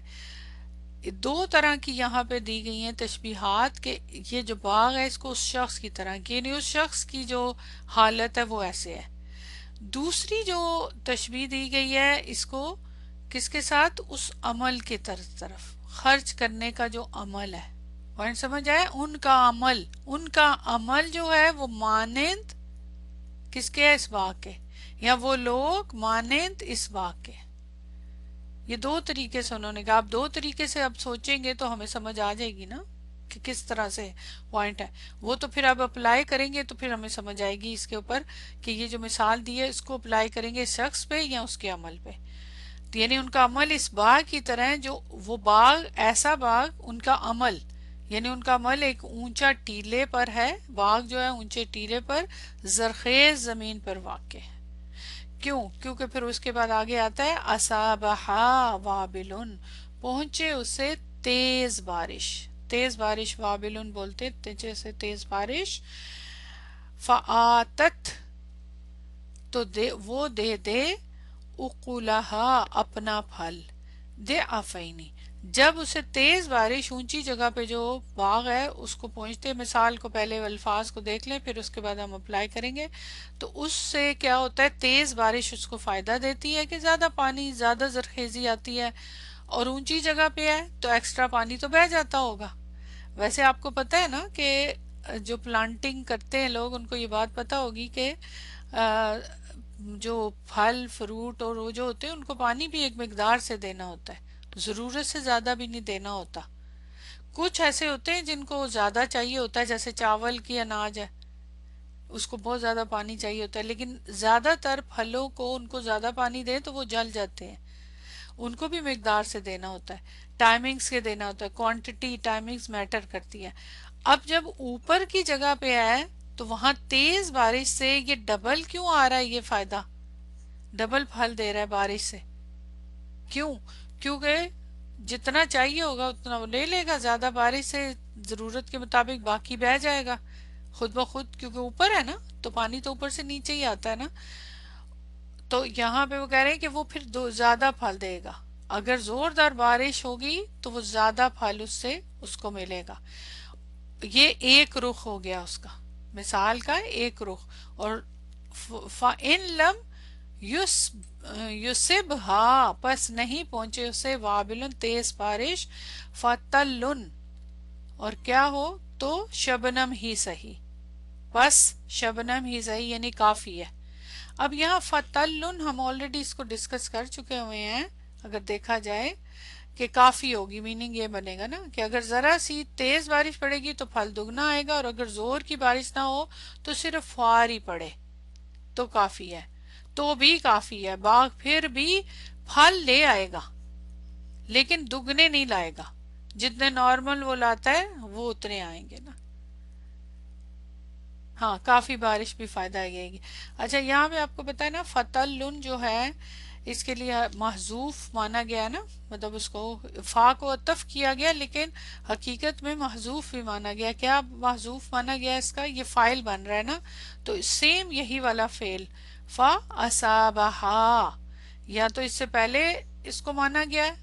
2 طرح کی یہاں پہ دی گئی ہیں تشبیہات کہ یہ جو باغ ہے اس کو اس شخص کی طرح، یعنی اس شخص کی جو حالت ہے وہ ایسے ہے. دوسری جو تشبیہ دی گئی ہے اس کو کس کے ساتھ، اس عمل کے طرف، خرچ کرنے کا جو عمل ہے. پوائنٹ سمجھ آیا؟ ان کا عمل جو ہے وہ مانند کس کے ہے، اس باغ کے، یا وہ لوگ مانند اس باغ کے. یہ 2 طریقے سے انہوں نے کہا. آپ 2 طریقے سے اب سوچیں گے تو ہمیں سمجھ آ جائے گی نا کہ کس طرح سے پوائنٹ ہے. وہ تو پھر آپ اپلائی کریں گے تو پھر ہمیں سمجھ آئے گی اس کے اوپر کہ یہ جو مثال دی ہے اس کو اپلائی کریں گے شخص پہ یا اس کے عمل پہ. یعنی ان کا عمل اس باغ کی طرح ہے، جو وہ باغ ایسا باغ، ان کا عمل یعنی ان کا عمل ایک اونچا ٹیلے پر ہے. باغ جو ہے اونچے ٹیلے پر زرخیز زمین پر واقع ہے. کیوں؟ کیونکہ پھر اس کے بعد آگے آتا ہے اصابہا وابلن، پہنچے اسے تیز بارش. تیز بارش وابلن بولتے جیسے تیز بارش. فآتت، تو وہ دے اقلہا، اپنا پھل، ضعفین. جب اسے تیز بارش اونچی جگہ پہ جو باغ ہے اس کو پہنچتے، مثال کو پہلے الفاظ کو دیکھ لیں پھر اس کے بعد ہم اپلائی کریں گے. تو اس سے کیا ہوتا ہے، تیز بارش اس کو فائدہ دیتی ہے کہ زیادہ پانی، زیادہ زرخیزی آتی ہے، اور اونچی جگہ پہ ہے تو ایکسٹرا پانی تو بہہ جاتا ہوگا. ویسے آپ کو پتہ ہے نا کہ جو پلانٹنگ کرتے ہیں لوگ ان کو یہ بات پتہ ہوگی کہ جو پھل فروٹ اور وہ جو ہوتے ہیں ان کو پانی بھی ایک مقدار سے دینا ہوتا ہے، ضرورت سے زیادہ بھی نہیں دینا ہوتا. کچھ ایسے ہوتے ہیں جن کو زیادہ چاہیے ہوتا ہے، جیسے چاول کی اناج ہے اس کو بہت زیادہ پانی چاہیے ہوتا ہے، لیکن زیادہ تر پھلوں کو ان کو زیادہ پانی دیں تو وہ جل جاتے ہیں. ان کو بھی مقدار سے دینا ہوتا ہے، ٹائمنگز کے دینا ہوتا ہے، کوانٹٹی ٹائمنگز میٹر کرتی ہے. اب جب اوپر کی جگہ پہ آئے تو وہاں تیز بارش سے یہ ڈبل کیوں آ رہا ہے، یہ فائدہ ڈبل پھل دے رہا ہے بارش سے. کیوں؟ کیونکہ جتنا چاہیے ہوگا اتنا وہ لے لے گا، زیادہ بارش سے ضرورت کے مطابق باقی بہہ جائے گا خود بخود، کیونکہ اوپر ہے نا تو پانی تو اوپر سے نیچے ہی آتا ہے نا. تو یہاں پہ وہ کہہ رہے ہیں کہ وہ پھر زیادہ پھل دے گا. اگر زوردار بارش ہوگی تو وہ زیادہ پھل اس سے اس کو ملے گا. یہ ایک رخ ہو گیا اس کا، مثال کا ایک رخ. اور فَإِن لَمْ یُصِبْہا، پس نہیں پہنچے اسے، وابلن تیز بارش، فَتَلٌ، اور کیا ہو تو شبنم ہی صحیح، بس شبنم ہی صحیح یعنی کافی ہے. اب یہاں فتلن ہم آلریڈی اس کو ڈسکس کر چکے ہوئے ہیں. اگر دیکھا جائے کہ کافی ہوگی، میننگ یہ بنے گا نا کہ اگر ذرا سی تیز بارش پڑے گی تو پھل دگنا آئے گا، اور اگر زور کی بارش نہ ہو تو صرف فوار ہی پڑے تو کافی ہے. تو بھی کافی ہے، باغ پھر بھی پھل لے آئے گا لیکن دگنے نہیں لائے گا. جتنے نارمل وہ لاتا ہے وہ اتنے آئیں گے نا. ہاں کافی بارش بھی فائدہ آئے گی. اچھا یہاں پہ آپ کو پتا ہے نا فتلن جو ہے اس کے لیے محذوف مانا گیا ہے نا، مطلب اس کو فا کو عطف کیا گیا لیکن حقیقت میں محذوف بھی مانا گیا. کیا محذوف مانا گیا اس کا، یہ فائل بن رہا ہے نا، تو سیم یہی والا فعل فا اصابہا، یا تو اس سے پہلے اس کو مانا گیا ہے،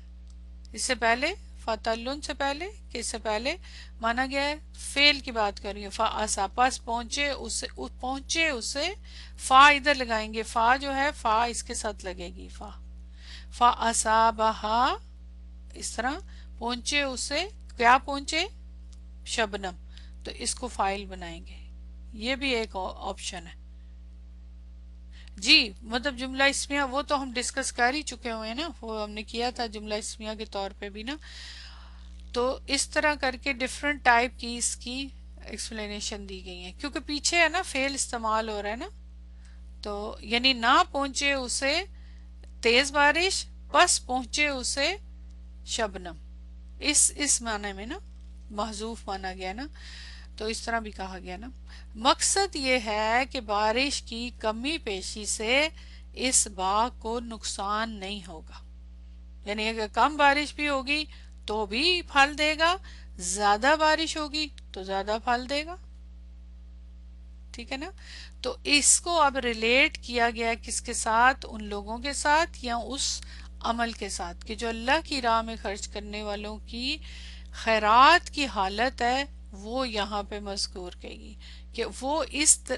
اس سے پہلے فتلن سے پہلے کہ اس سے پہلے مانا گیا ہے، فعل کی بات کر رہی ہوں. فا اسا، پس پہنچے اسے، فا ادھر لگائیں گے، فا جو ہے فا اس کے ساتھ لگے گی، فا اصابہا، اس طرح پہنچے اسے، کیا پہنچے، شبنم، تو اس کو فائل بنائیں گے. یہ بھی ایک آپشن ہے. جی مطلب جملہ اسمیہ وہ تو ہم ڈسکس کر ہی چکے ہوئے ہیں نا، وہ ہم نے کیا تھا جملہ اسمیہ کے طور پہ بھی نا. تو اس طرح کر کے ڈفرنٹ ٹائپ کی اس کی ایکسپلینیشن دی گئی ہیں، کیونکہ پیچھے ہے نا فعل استعمال ہو رہا ہے نا. تو یعنی نہ پہنچے اسے تیز بارش، بس پہنچے اسے شبنم، اس معنی میں نا محذوف مانا گیا نا. تو اس طرح بھی کہا گیا نا. مقصد یہ ہے کہ بارش کی کمی پیشی سے اس باغ کو نقصان نہیں ہوگا، یعنی اگر کم بارش بھی ہوگی تو بھی پھل دے گا، زیادہ بارش ہوگی تو زیادہ پھل دے گا. ٹھیک ہے نا. تو اس کو اب ریلیٹ کیا گیا کس کے ساتھ؟ ان لوگوں کے ساتھ یا اس عمل کے ساتھ کہ جو اللہ کی راہ میں خرچ کرنے والوں کی خیرات کی حالت ہے وہ یہاں پہ مذکور کہی کہ وہ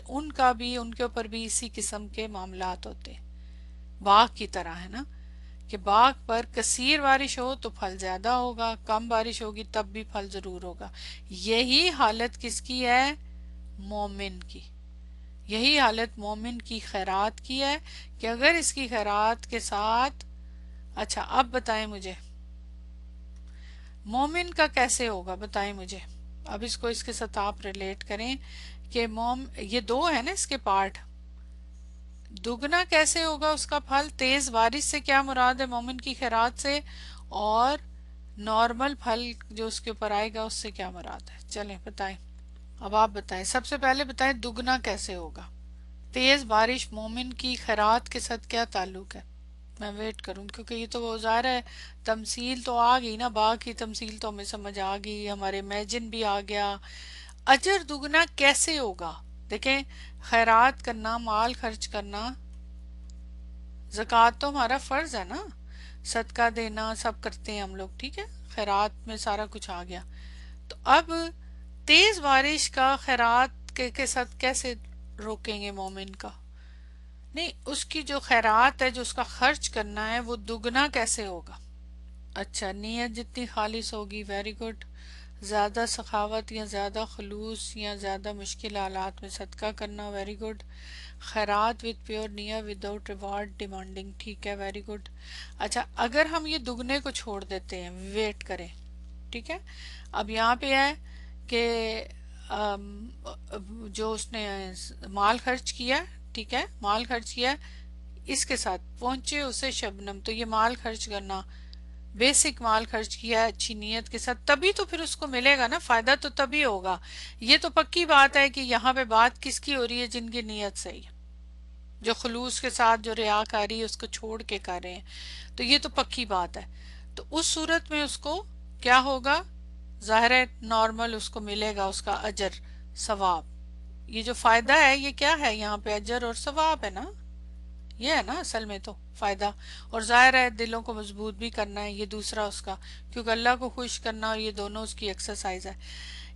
ان کا بھی ان کے اوپر بھی اسی قسم کے معاملات ہوتے باغ کی طرح ہے نا، کہ باغ پر کثیر بارش ہو تو پھل زیادہ ہوگا، کم بارش ہوگی تب بھی پھل ضرور ہوگا. یہی حالت کس کی ہے؟ مومن کی. یہی حالت مومن کی خیرات کی ہے کہ اگر اس کی خیرات کے ساتھ. اچھا اب بتائیں مجھے مومن کا کیسے ہوگا، بتائیں مجھے. اب اس کو اس کے ساتھ آپ ریلیٹ کریں کہ یہ دو ہے نا اس کے پارٹ. دگنا کیسے ہوگا اس کا پھل؟ تیز بارش سے کیا مراد ہے مومن کی خیرات سے، اور نارمل پھل جو اس کے اوپر آئے گا اس سے کیا مراد ہے؟ چلیں بتائیں. اب آپ بتائیں، سب سے پہلے بتائیں دگنا کیسے ہوگا. تیز بارش مومن کی خیرات کے ساتھ کیا تعلق ہے؟ میں ویٹ کروں کیونکہ یہ تو وہ ظاہر ہے تمثیل تو آ گئی نا، باغ کی تمثیل تو ہمیں سمجھ آ گئی، ہمارے امیجن بھی آ گیا. اجر دگنا کیسے ہوگا؟ دیکھیں خیرات کرنا، مال خرچ کرنا، زکوٰۃ تو ہمارا فرض ہے نا، صدقہ دینا سب کرتے ہیں ہم لوگ، ٹھیک ہے، خیرات میں سارا کچھ آ گیا. تو اب تیز بارش کا خیرات کے ساتھ کیسے روکیں گے مومن کا؟ نہیں، اس کی جو خیرات ہے جو اس کا خرچ کرنا ہے وہ دگنا کیسے ہوگا؟ اچھا نیت جتنی خالص ہوگی، ویری گڈ. زیادہ سخاوت یا زیادہ خلوص یا زیادہ مشکل حالات میں صدقہ کرنا، ویری گڈ. خیرات وتھ پیور نیت وداؤٹ ریوارڈ ڈیمانڈنگ، ٹھیک ہے، ویری گڈ. اچھا اگر ہم یہ دگنے کو چھوڑ دیتے ہیں، ویٹ کریں، ٹھیک ہے. اب یہاں پہ ہے کہ جو اس نے مال خرچ کیا، ٹھیک ہے، مال خرچ کیا، اس کے ساتھ پہنچے اسے شبنم. تو یہ مال خرچ کرنا، بیسک مال خرچ کیا ہے اچھی نیت کے ساتھ، تبھی تو پھر اس کو ملے گا نا، فائدہ تو تبھی ہوگا. یہ تو پکی بات ہے کہ یہاں پہ بات کس کی ہو رہی ہے؟ جن کی نیت صحیح ہے، جو خلوص کے ساتھ جو ریاکاری ہے اس کو چھوڑ کے کر رہے ہیں. تو یہ تو پکی بات ہے. تو اس صورت میں اس کو کیا ہوگا؟ ظاہر ہے نارمل اس کو ملے گا اس کا اجر، ثواب. یہ جو فائدہ ہے یہ کیا ہے یہاں پہ؟ اجر اور ثواب ہے نا، یہ ہے نا اصل میں تو فائدہ. اور ظاہر ہے دلوں کو مضبوط بھی کرنا ہے، یہ دوسرا اس کا، کیونکہ اللہ کو خوش کرنا اور یہ دونوں اس کی ایکسرسائز ہے.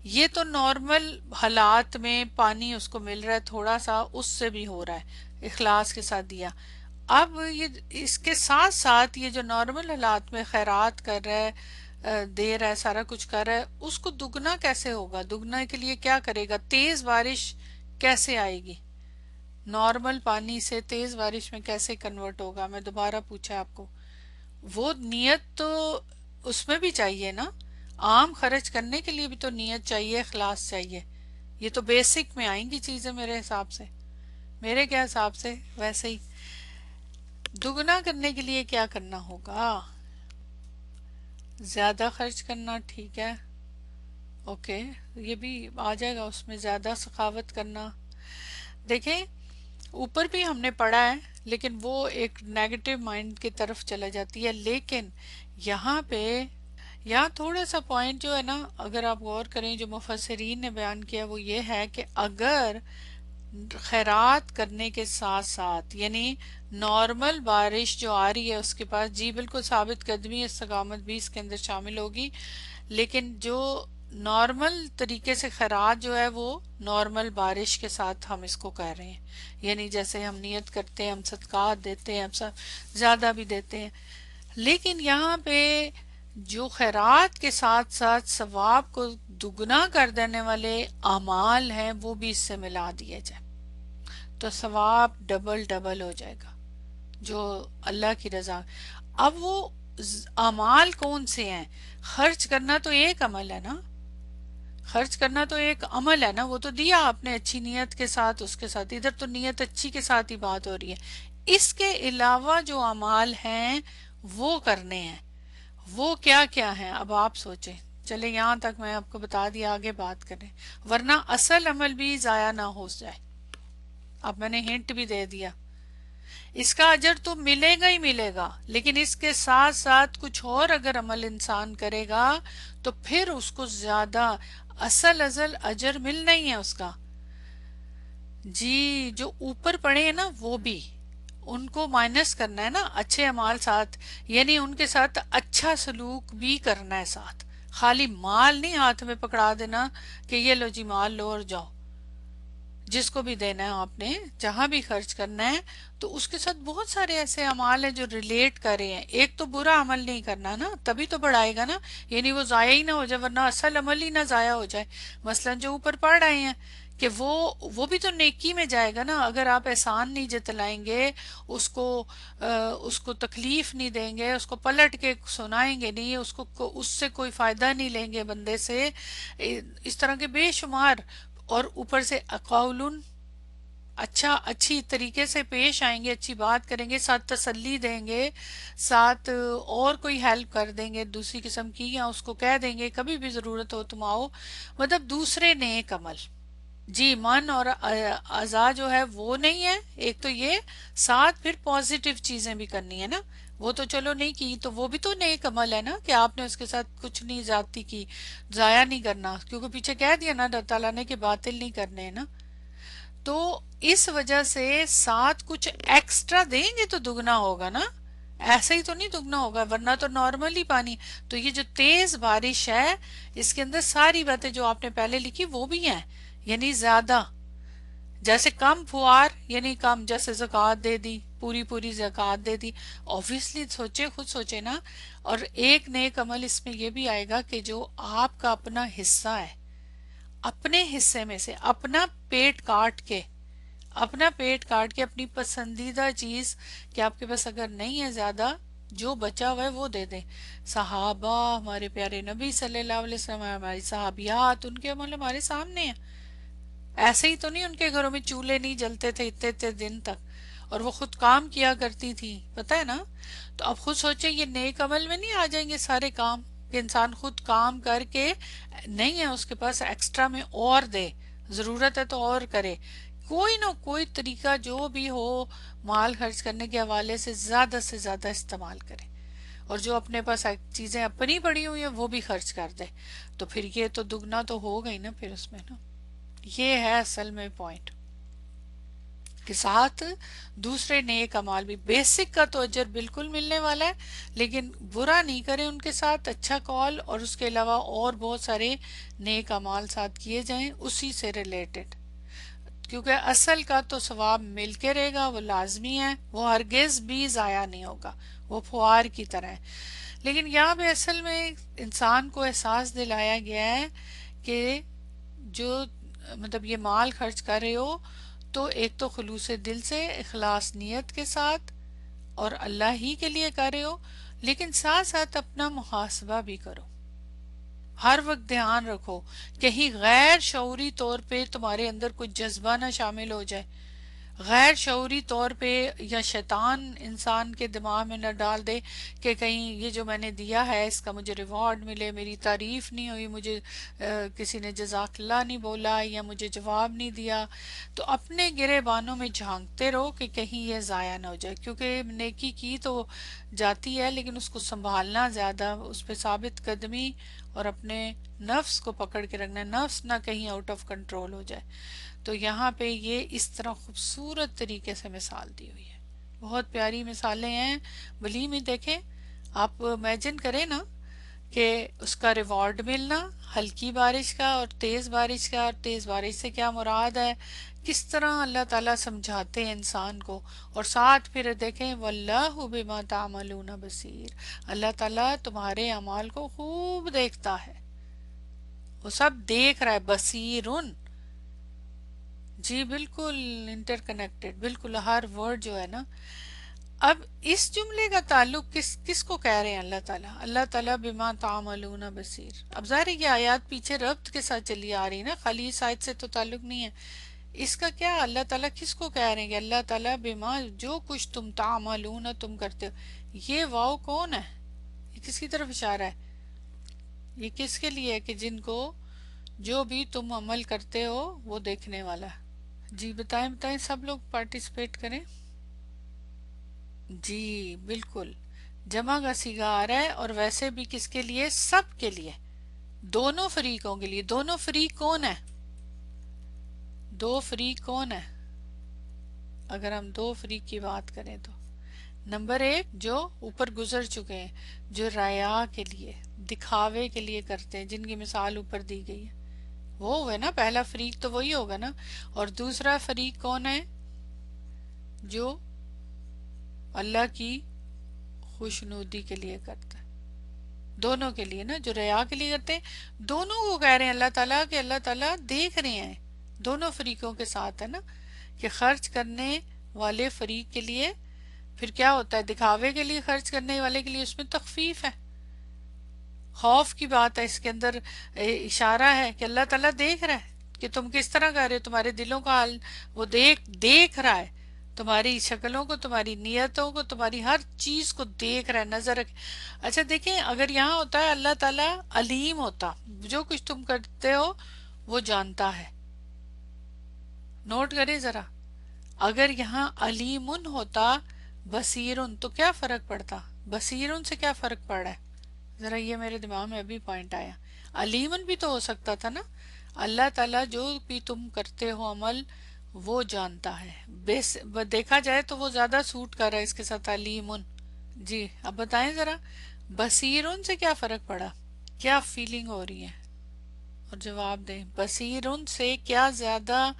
یہ تو نارمل حالات میں پانی اس کو مل رہا ہے تھوڑا سا، اس سے بھی ہو رہا ہے، اخلاص کے ساتھ دیا. اب یہ اس کے ساتھ ساتھ یہ جو نارمل حالات میں خیرات کر رہا ہے، دے رہا ہے، سارا کچھ کر رہا ہے، اس کو دگنا کیسے ہوگا؟ دگنا کے لیے کیا کرے گا؟ تیز بارش کیسے آئے گی؟ نارمل پانی سے تیز بارش میں کیسے کنورٹ ہوگا؟ میں دوبارہ پوچھا آپ کو. وہ نیت تو اس میں بھی چاہیے نا، عام خرچ کرنے کے لیے بھی تو نیت چاہیے، اخلاص چاہیے. یہ تو بیسک میں آئیں گی چیزیں میرے حساب سے، میرے کیا حساب سے ویسے ہی. دگنا کرنے کے لیے کیا کرنا ہوگا؟ زیادہ خرچ کرنا، ٹھیک ہے، اوکے، یہ بھی آ جائے گا اس میں. زیادہ سخاوت کرنا، دیکھیں اوپر بھی ہم نے پڑھا ہے لیکن وہ ایک نیگیٹو مائنڈ کی طرف چلا جاتی ہے. لیکن یہاں پہ یہاں تھوڑا سا پوائنٹ جو ہے نا، اگر آپ غور کریں جو مفسرین نے بیان کیا وہ یہ ہے کہ اگر خیرات کرنے کے ساتھ ساتھ، یعنی نارمل بارش جو آ رہی ہے اس کے پاس، جی بالکل ثابت قدمی استقامت بھی اس کے اندر شامل ہوگی، لیکن جو نارمل طریقے سے خیرات جو ہے وہ نارمل بارش کے ساتھ ہم اس کو کر رہے ہیں، یعنی جیسے ہم نیت کرتے ہیں، ہم صدقات دیتے ہیں، ہم سب زیادہ بھی دیتے ہیں. لیکن یہاں پہ جو خیرات کے ساتھ ساتھ ثواب کو دگنا کر دینے والے اعمال ہیں وہ بھی اس سے ملا دیے جائیں. تو ثواب ڈبل ڈبل ہو جائے گا جو اللہ کی رضا. اب وہ اعمال کون سے ہیں؟ خرچ کرنا تو ایک عمل ہے نا، خرچ کرنا تو ایک عمل ہے نا، وہ تو دیا آپ نے اچھی نیت کے ساتھ، اس کے ساتھ ادھر تو نیت اچھی کے ساتھ ہی بات ہو رہی ہے. اس کے علاوہ جو اعمال ہیں وہ کرنے ہیں، وہ کیا کیا ہیں؟ اب آپ سوچیں. چلے یہاں تک میں آپ کو بتا دیا، آگے بات کریں، ورنہ اصل عمل بھی ضائع نہ ہو جائے. اب میں نے ہنٹ بھی دے دیا، اس کا اجر تو ملے گا ہی ملے گا، لیکن اس کے ساتھ ساتھ کچھ اور اگر عمل انسان کرے گا تو پھر اس کو زیادہ اصل اجر ملنا ہی ہے اس کا. جی جو اوپر پڑے ہیں نا وہ بھی ان کو مائنس کرنا ہے نا اچھے اعمال ساتھ، یعنی ان کے ساتھ اچھا سلوک بھی کرنا ہے ساتھ. خالی مال نہیں ہاتھ میں پکڑا دینا کہ یہ لو جی مال لو اور جاؤ. جس کو بھی دینا ہے آپ نے، جہاں بھی خرچ کرنا ہے، تو اس کے ساتھ بہت سارے ایسے اعمال ہیں جو ریلیٹ کر رہے ہیں. ایک تو برا عمل نہیں کرنا نا، تبھی تو بڑھائے گا نا، یعنی وہ ضائع ہی نہ ہو جائے، ورنہ اصل عمل ہی نہ ضائع ہو جائے. مثلا جو اوپر پڑھ رہے ہیں کہ وہ بھی تو نیکی میں جائے گا نا. اگر آپ احسان نہیں جتلائیں گے، اس کو اس کو تکلیف نہیں دیں گے، اس کو پلٹ کے سنائیں گے نہیں، اس سے کوئی فائدہ نہیں لیں گے بندے سے، اس طرح کے بے شمار. اور اوپر سے اقاولن اچھی طریقے سے پیش آئیں گے، اچھی بات کریں گے، ساتھ تسلی دیں گے، ساتھ اور کوئی ہیلپ کر دیں گے دوسری قسم کی، یا اس کو کہہ دیں گے کبھی بھی ضرورت ہو تم آؤ. مطلب دوسرے نیک عمل. جی من اور اعضاء جو ہے وہ نہیں ہے، ایک تو یہ، ساتھ پھر پازیٹیو چیزیں بھی کرنی ہے نا. وہ تو چلو نہیں کی تو وہ بھی تو نیک عمل ہے نا، کہ آپ نے اس کے ساتھ کچھ نہیں زیادتی کی، ضائع نہیں کرنا، کیونکہ پیچھے کہہ دیا نا اللہ تعالیٰ نے کہ باطل نہیں کرنے ہیں نا. تو اس وجہ سے ساتھ کچھ ایکسٹرا دیں گے تو دگنا ہوگا نا، ایسا ہی تو نہیں دگنا ہوگا، ورنہ تو نارملی پانی. تو یہ جو تیز بارش ہے اس کے اندر ساری باتیں جو آپ نے پہلے لکھی وہ بھی ہیں، یعنی زیادہ. جیسے کم پھوار یعنی کم، جیسے زکوٰۃ دے دی، پوری زکوٰۃ دے دی. آبویسلی خود سوچے نا. اور ایک نیک عمل اس میں یہ بھی آئے گا کہ جو آپ کا اپنا حصہ ہے، اپنے حصے میں سے اپنا پیٹ کاٹ کے اپنی پسندیدہ چیز کہ آپ کے پاس اگر نہیں ہے زیادہ، جو بچا ہوا ہے وہ دے دیں. صحابہ، ہمارے پیارے نبی صلی اللہ علیہ وسلم، ہماری صحابیات، ان کے عمل ہمارے سامنے ہیں. ایسے ہی تو نہیں ان کے گھروں میں چولہے نہیں جلتے تھے اتنے اتنے دن تک، اور وہ خود کام کیا کرتی تھی، پتہ ہے نا. تو اب خود سوچیں یہ نیک عمل میں نہیں آ جائیں گے سارے کام، کہ انسان خود کام کر کے، نہیں ہے اس کے پاس ایکسٹرا میں اور دے، ضرورت ہے تو اور کرے. کوئی نہ کوئی طریقہ جو بھی ہو، مال خرچ کرنے کے حوالے سے زیادہ استعمال کرے، اور جو اپنے پاس چیزیں اپنی پڑی ہوئی ہیں وہ بھی خرچ کر دے. تو پھر یہ تو دگنا تو ہو گئی نا پھر اس میں نا. یہ ہے اصل میں پوائنٹ، کے ساتھ دوسرے نیک اعمال بھی. بیسک کا تو اجر بالکل ملنے والا ہے، لیکن برا نہیں کریں ان کے ساتھ، اچھا کال، اور اس کے علاوہ اور بہت سارے نیک اعمال ساتھ کیے جائیں اسی سے ریلیٹڈ. کیونکہ اصل کا تو ثواب مل کے رہے گا، وہ لازمی ہے، وہ ہرگز بھی ضائع نہیں ہوگا، وہ فوار کی طرح ہے. لیکن یہاں پہ اصل میں انسان کو احساس دلایا گیا ہے کہ جو مطلب یہ مال خرچ کر رہے ہو تو ایک تو خلوص دل سے، اخلاص نیت کے ساتھ، اور اللہ ہی کے لیے کر رہے ہو، لیکن ساتھ ساتھ اپنا محاسبہ بھی کرو. ہر وقت دھیان رکھو کہیں غیر شعوری طور پہ تمہارے اندر کوئی جذبہ نہ شامل ہو جائے، غیر شعوری طور پہ، یا شیطان انسان کے دماغ میں نہ ڈال دے کہ کہیں یہ جو میں نے دیا ہے اس کا مجھے ریوارڈ ملے، میری تعریف نہیں ہوئی، مجھے کسی نے جزاک اللہ نہیں بولا یا مجھے جواب نہیں دیا. تو اپنے گریبانوں میں جھانکتے رہو کہ کہیں یہ ضائع نہ ہو جائے، کیونکہ نیکی کی تو جاتی ہے لیکن اس کو سنبھالنا زیادہ، اس پہ ثابت قدمی اور اپنے نفس کو پکڑ کے رکھنا، نفس نہ کہیں آؤٹ آف کنٹرول ہو جائے. تو یہاں پہ یہ اس طرح خوبصورت طریقے سے مثال دی ہوئی ہے، بہت پیاری مثالیں ہیں. بلی میں دیکھیں آپ، امیجن کریں نا کہ اس کا ریوارڈ ملنا، ہلکی بارش کا اور تیز بارش کا، اور تیز بارش سے کیا مراد ہے، کس طرح اللہ تعالیٰ سمجھاتے ہیں انسان کو. اور ساتھ پھر دیکھیں واللہ بما تعملون بصیر، اللہ تعالیٰ تمہارے اعمال کو خوب دیکھتا ہے، وہ سب دیکھ رہا ہے. بصیرن، جی بالکل انٹر کنیکٹڈ، بالکل ہر ورڈ جو ہے نا. اب اس جملے کا تعلق کس کس کو کہہ رہے ہیں؟ اللہ تعالیٰ. اللہ تعالیٰ بما تعملون بصیر. اب ظاہر ہے یہ آیات پیچھے ربط کے ساتھ چلی آ رہی نا، خالی اس آیت سے تو تعلق نہیں ہے. اس کا کیا اللہ تعالیٰ کس کو کہہ رہے ہیں کہ اللہ تعالیٰ بما، جو کچھ تم تعملون تم کرتے ہو. یہ واو کون ہے؟ یہ کس کی طرف اشارہ ہے؟ یہ کس کے لیے ہے؟ کہ جن کو جو بھی تم عمل کرتے ہو وہ دیکھنے والا ہے. جی بتائیں بتائیں، سب لوگ پارٹیسپیٹ کریں. جی بالکل، جمع کا صیغہ آ رہا ہے، اور ویسے بھی کس کے لیے؟ سب کے لیے، دونوں فریقوں کے لیے. دونوں فریق کون ہے؟ دو فریق کون ہے اگر ہم دو فریق کی بات کریں تو؟ نمبر ایک جو اوپر گزر چکے ہیں، جو ریا کے لیے، دکھاوے کے لیے کرتے ہیں، جن کی مثال اوپر دی گئی ہے، وہ ہوئے نا. پہلا فریق تو وہی ہوگا نا. اور دوسرا فریق کون ہے؟ جو اللہ کی خوشنودی کے لیے کرتا ہے. دونوں کے لیے نا، جو ریا کے لیے کرتے ہیں، دونوں کو کہہ رہے ہیں اللہ تعالیٰ کہ اللہ تعالیٰ دیکھ رہے ہیں. دونوں فریقوں کے ساتھ ہے نا، کہ خرچ کرنے والے فریق کے لیے پھر کیا ہوتا ہے؟ دکھاوے کے لیے خرچ کرنے والے کے لیے اس میں تخفیف ہے، خوف کی بات ہے اس کے اندر. اشارہ ہے کہ اللہ تعالیٰ دیکھ رہا ہے کہ تم کس طرح کر رہے ہو، تمہارے دلوں کا حال وہ دیکھ رہا ہے، تمہاری شکلوں کو، تمہاری نیتوں کو، تمہاری ہر چیز کو دیکھ رہا ہے، نظر رکھ. اچھا دیکھیں، اگر یہاں ہوتا ہے اللہ تعالیٰ علیم ہوتا، جو کچھ تم کرتے ہو وہ جانتا ہے. نوٹ کریں ذرا، اگر یہاں علیمن ہوتا بصیرن تو کیا فرق پڑتا؟ بصیرن سے کیا فرق پڑ رہا ہے؟ ذرا یہ میرے دماغ میں ابھی پوائنٹ آیا. علیمن بھی تو ہو سکتا تھا نا. اللہ تعالیٰ جو بھی تم کرتے ہو عمل وہ جانتا ہے. دیکھا جائے تو وہ زیادہ سوٹ کر رہا ہے اس کے ساتھ علیمن. جی اب بتائیں ذرا، بصیرن سے کیا فرق پڑا؟ کیا فیلنگ ہو رہی ہے؟ اور جواب دیں. بصیرن سے کیا زیادہ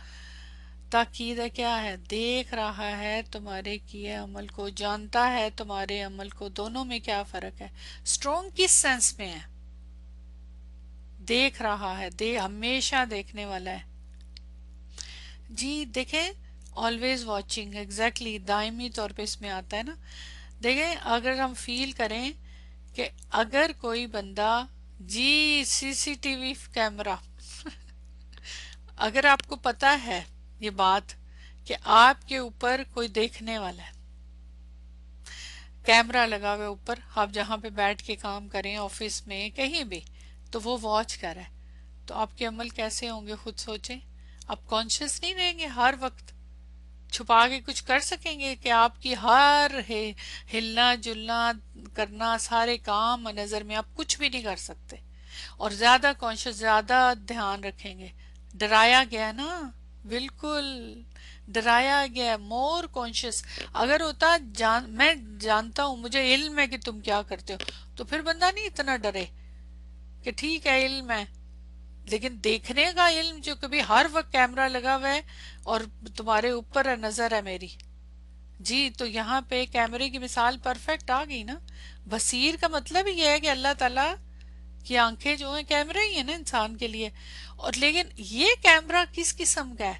تاکید ہے؟ کیا ہے؟ دیکھ رہا ہے تمہارے کیے عمل کو، جانتا ہے تمہارے عمل کو. دونوں میں کیا فرق ہے؟ اسٹرونگ کس سینس میں ہے؟ دیکھ رہا ہے، ہمیشہ دیکھنے والا ہے. جی دیکھیں، آلویز واچنگ، ایگزیکٹلی دائمی طور پہ اس میں آتا ہے نا. دیکھیں اگر ہم فیل کریں کہ اگر کوئی بندہ، جی سی سی ٹی وی کیمرہ اگر آپ کو پتا ہے یہ بات کہ آپ کے اوپر کوئی دیکھنے والا ہے، کیمرہ لگا ہوا اوپر، آپ جہاں پہ بیٹھ کے کام کریں، آفس میں کہیں بھی، تو وہ واچ کر رہا ہے، تو آپ کے عمل کیسے ہوں گے؟ خود سوچیں. آپ کانشیس نہیں رہیں گے ہر وقت؟ چھپا کے کچھ کر سکیں گے کہ آپ کی ہر ہلنا جلنا کرنا، سارے کام نظر میں، آپ کچھ بھی نہیں کر سکتے. اور زیادہ کانشیس، زیادہ دھیان رکھیں گے. ڈرایا گیا نا، بالکل ڈرایا گیا، مور کانشیس. اگر ہوتا میں جانتا ہوں، مجھے علم ہے کہ تم کیا کرتے ہو، تو پھر بندہ نہیں اتنا ڈرے کہ ٹھیک ہے علم ہے. لیکن دیکھنے کا علم جو کبھی ہر وقت کیمرہ لگا ہوا ہے اور تمہارے اوپر ہے، نظر ہے میری. جی تو یہاں پہ کیمرے کی مثال پرفیکٹ آ گئی نا. بصیر کا مطلب یہ ہے کہ اللہ تعالیٰ کی آنکھیں جو ہیں کیمرہ ہی ہے نا انسان کے لیے. اور لیکن یہ کیمرہ کس قسم کا ہے؟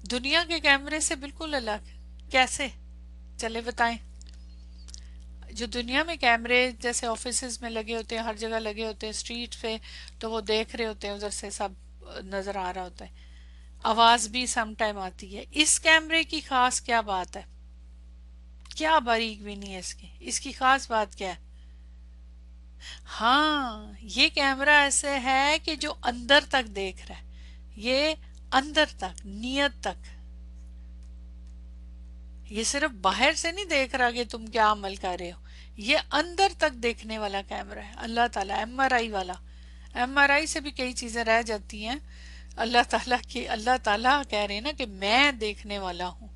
دنیا کے کیمرے سے بالکل الگ. کیسے؟ چلے بتائیں. جو دنیا میں کیمرے جیسے آفیسز میں لگے ہوتے ہیں، ہر جگہ لگے ہوتے ہیں، اسٹریٹ پہ تو وہ دیکھ رہے ہوتے ہیں، ادھر سے سب نظر آ رہا ہوتا ہے، آواز بھی سم ٹائم آتی ہے. اس کیمرے کی خاص کیا بات ہے؟ کیا باریک بینی ہے اس کی خاص بات کیا ہے؟ ہاں یہ کیمرہ ایسے ہے کہ جو اندر تک دیکھ رہا ہے، یہ اندر تک، نیت تک. یہ صرف باہر سے نہیں دیکھ رہا کہ تم کیا عمل کر رہے ہو، یہ اندر تک دیکھنے والا کیمرہ ہے اللہ تعالیٰ. ایم آر آئی والا، ایم آر آئی سے بھی کئی چیزیں رہ جاتی ہیں. اللہ تعالیٰ کی، اللہ تعالیٰ کہہ رہے ہیں نا کہ میں دیکھنے والا ہوں.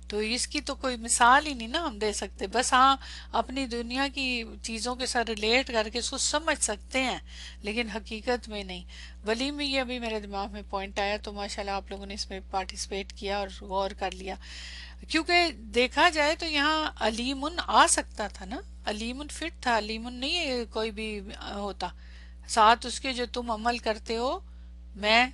تو اس کی تو کوئی مثال ہی نہیں نا ہم دے سکتے. بس ہاں اپنی دنیا کی چیزوں کے ساتھ ریلیٹ کر کے اس کو سمجھ سکتے ہیں، لیکن حقیقت میں نہیں. ولی میں یہ ابھی میرے دماغ میں پوائنٹ آیا تو ماشاءاللہ آپ لوگوں نے اس میں پارٹیسپیٹ کیا اور غور کر لیا. کیونکہ دیکھا جائے تو یہاں علیمن آ سکتا تھا نا، علیمن فٹ تھا. علیمن نہیں کوئی بھی ہوتا ساتھ اس کے جو تم عمل کرتے ہو میں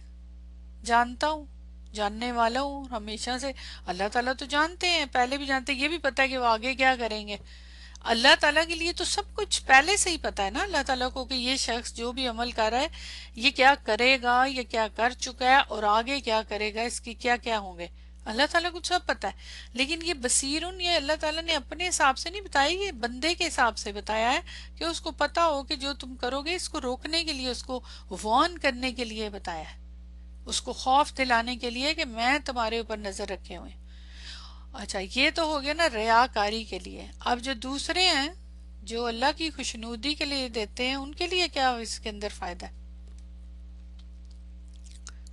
جانتا ہوں. جاننے والا ہوں ہمیشہ سے. اللہ تعالیٰ تو جانتے ہیں، پہلے بھی جانتے ہیں، یہ بھی پتا ہے کہ وہ آگے کیا کریں گے. اللہ تعالیٰ کے لیے تو سب کچھ پہلے سے ہی پتا ہے نا اللہ تعالیٰ کو، کہ یہ شخص جو بھی عمل کر رہا ہے یہ کیا کرے گا، یہ کیا کر چکا ہے اور آگے کیا کرے گا، اس کی کیا کیا ہوں گے. اللہ تعالیٰ کو سب پتا ہے. لیکن یہ بصیرن، یہ اللہ تعالیٰ نے اپنے حساب سے نہیں بتایا، یہ بندے کے حساب سے بتایا ہے کہ اس کو پتا ہو کہ جو تم کرو گے اس کو روکنے کے لیے، اس کو وارن کرنے کے لیے بتایا ہے، اس کو خوف دلانے کے لیے کہ میں تمہارے اوپر نظر رکھے ہوئے. اچھا یہ تو ہو گیا نا ریاکاری کے لیے. اب جو دوسرے ہیں جو اللہ کی خوشنودی کے لیے دیتے ہیں، ان کے لیے کیا اس کے اندر فائدہ ہے؟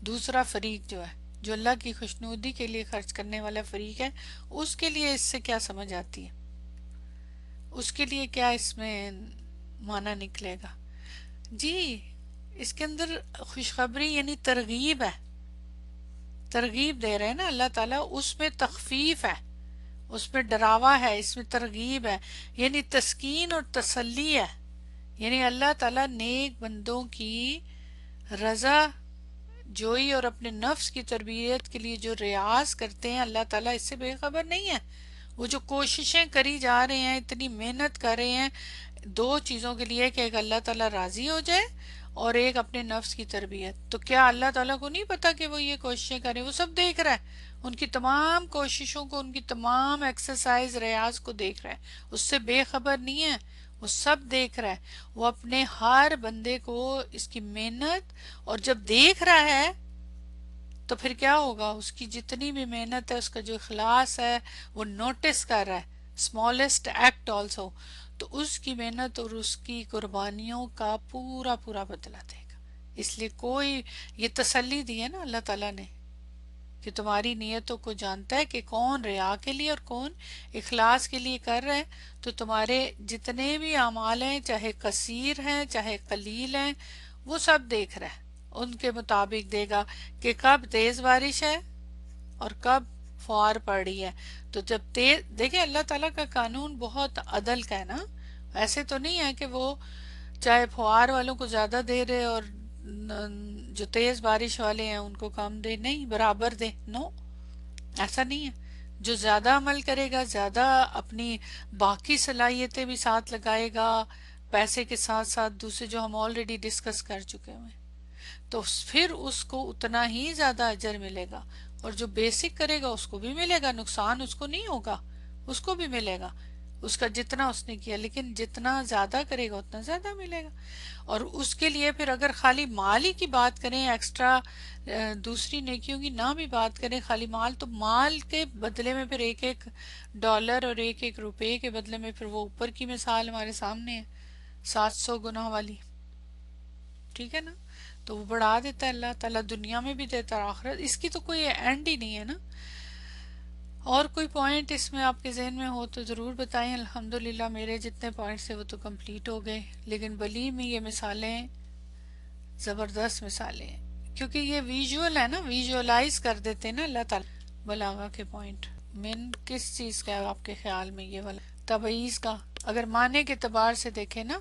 دوسرا فریق جو ہے، جو اللہ کی خوشنودی کے لیے خرچ کرنے والا فریق ہے، اس کے لیے اس سے کیا سمجھ آتی ہے؟ اس کے لیے کیا اس میں معنی نکلے گا؟ جی اس کے اندر خوشخبری یعنی ترغیب ہے، ترغیب دے رہے ہیں نا اللہ تعالیٰ، اس میں تخفیف ہے، اس میں ڈراوا ہے، اس میں ترغیب ہے، یعنی تسکین اور تسلی ہے. یعنی اللہ تعالیٰ نیک بندوں کی رضا جوئی اور اپنے نفس کی تربیت کے لیے جو ریاض کرتے ہیں، اللہ تعالیٰ اس سے بے خبر نہیں ہے. وہ جو کوششیں کری جا رہے ہیں، اتنی محنت کر رہے ہیں دو چیزوں کے لیے، کہ ایک اللہ تعالیٰ راضی ہو جائے اور ایک اپنے نفس کی تربیت. تو کیا اللہ تعالیٰ کو نہیں پتا کہ وہ یہ کوششیں کریں؟ وہ سب دیکھ رہا ہے، ان کی تمام کوششوں کو، ان کی تمام ایکسرسائز ریاض کو دیکھ رہا ہے، اس سے بے خبر نہیں ہے. وہ سب دیکھ رہا ہے، وہ اپنے ہر بندے کو اس کی محنت، اور جب دیکھ رہا ہے تو پھر کیا ہوگا؟ اس کی جتنی بھی محنت ہے، اس کا جو اخلاص ہے، وہ نوٹس کر رہا ہے. اسمالسٹ ایکٹ آلسو، تو اس کی محنت اور اس کی قربانیوں کا پورا پورا بدلہ دے گا. اس لیے کوئی یہ تسلی دی ہے نا اللہ تعالیٰ نے کہ تمہاری نیتوں کو جانتا ہے کہ کون ریا کے لیے اور کون اخلاص کے لیے کر رہا ہے. تو تمہارے جتنے بھی اعمال ہیں، چاہے کثیر ہیں چاہے قلیل ہیں، وہ سب دیکھ رہا ہے، ان کے مطابق دے گا کہ کب تیز بارش ہے اور کب فوار پڑ رہی ہے. تو جب تیز، دیکھیں اللہ تعالیٰ کا قانون بہت عدل کا ہے نا. ایسے تو نہیں ہے کہ وہ چاہے فوار والوں کو زیادہ دے رہے اور جو تیز بارش والے ہیں ان کو کم دے، نہیں، برابر دے. نو، ایسا نہیں ہے. جو زیادہ عمل کرے گا، زیادہ اپنی باقی صلاحیتیں بھی ساتھ لگائے گا، پیسے کے ساتھ ساتھ دوسرے جو ہم آلریڈی ڈسکس کر چکے ہوئے، تو پھر اس کو اتنا ہی زیادہ اجر ملے گا. اور جو بیسک کرے گا اس کو بھی ملے گا، نقصان اس کو نہیں ہوگا، اس کو بھی ملے گا اس کا جتنا اس نے کیا. لیکن جتنا زیادہ کرے گا اتنا زیادہ ملے گا. اور اس کے لیے پھر اگر خالی مال ہی کی بات کریں، ایکسٹرا دوسری نیکیوں کی نہ بھی بات کریں، خالی مال، تو مال کے بدلے میں پھر ایک ایک ڈالر اور ایک ایک روپے کے بدلے میں پھر وہ اوپر کی مثال ہمارے سامنے ہے، 700 گنا والی. ٹھیک ہے نا؟ تو وہ بڑھا دیتا ہے اللہ تعالیٰ، دنیا میں بھی دیتا ہے آخرت. اس کی تو کوئی اینڈ ہی نہیں ہے نا. اور کوئی پوائنٹ اس میں آپ کے ذہن میں ہو تو ضرور بتائیں. الحمدللہ میرے جتنے پوائنٹس تھے وہ تو کمپلیٹ ہو گئے. لیکن بلی میں یہ مثالیں زبردست مثالیں ہیں، کیونکہ یہ ویژول ہے نا، ویژولائز کر دیتے ہیں نا اللہ تعالیٰ. بلاغہ کے پوائنٹ من کس چیز کا ہے آپ کے خیال میں؟ یہ والا تبعیض کا، اگر معنی کے اعتبار سے دیکھیں نا،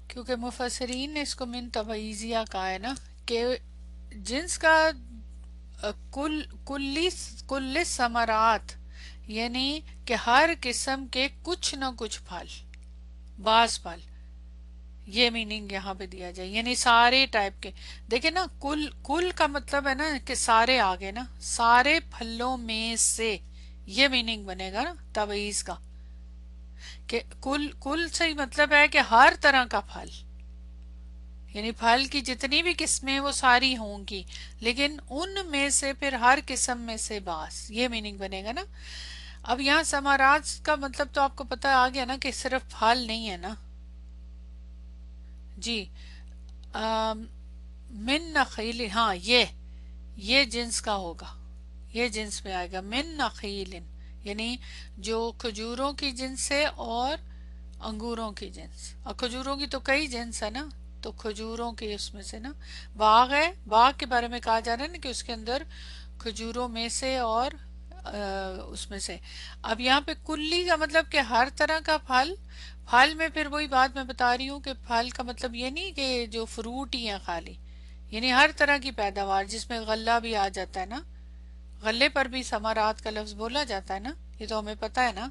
کیونکہ مفسرین نے اس کو من تبعیضیہ کہا ہے نا، کہ جنس کا کل ثمرات، یعنی کہ ہر قسم کے کچھ نہ کچھ پھل، بعض پھل، یہ میننگ یہاں پہ دیا جائے، یعنی سارے ٹائپ کے. دیکھیں نا، کل کا مطلب ہے نا کہ سارے آگے نا، سارے پھلوں میں سے، یہ میننگ بنے گا نا تبعیض کا، کہ کل سے ہی مطلب ہے کہ ہر طرح کا پھل، یعنی پھل کی جتنی بھی قسمیں وہ ساری ہوں گی، لیکن ان میں سے پھر ہر قسم میں سے بعض، یہ میننگ بنے گا نا. اب یہاں ثمرات کا مطلب تو آپ کو پتہ آ گیا نا کہ صرف پھل نہیں ہے نا. جی من نخیل، ہاں یہ جنس کا ہوگا، یہ جنس میں آئے گا. من نخیل یعنی جو کھجوروں کی جنس ہے اور انگوروں کی جنس. اور کھجوروں کی تو کئی جنس ہے نا، تو کھجوروں کے اس میں سے نا، باغ ہے، باغ کے بارے میں کہا جا رہا ہے نا کہ اس کے اندر کھجوروں میں سے اور اس میں سے. اب یہاں پہ کلی کا مطلب کہ ہر طرح کا پھل. پھل میں پھر وہی بات میں بتا رہی ہوں کہ پھل کا مطلب یہ نہیں کہ جو فروٹ ہی ہیں خالی، یعنی ہر طرح کی پیداوار جس میں غلہ بھی آ جاتا ہے نا، غلے پر بھی ثمرات کا لفظ بولا جاتا ہے نا، یہ تو ہمیں پتہ ہے نا،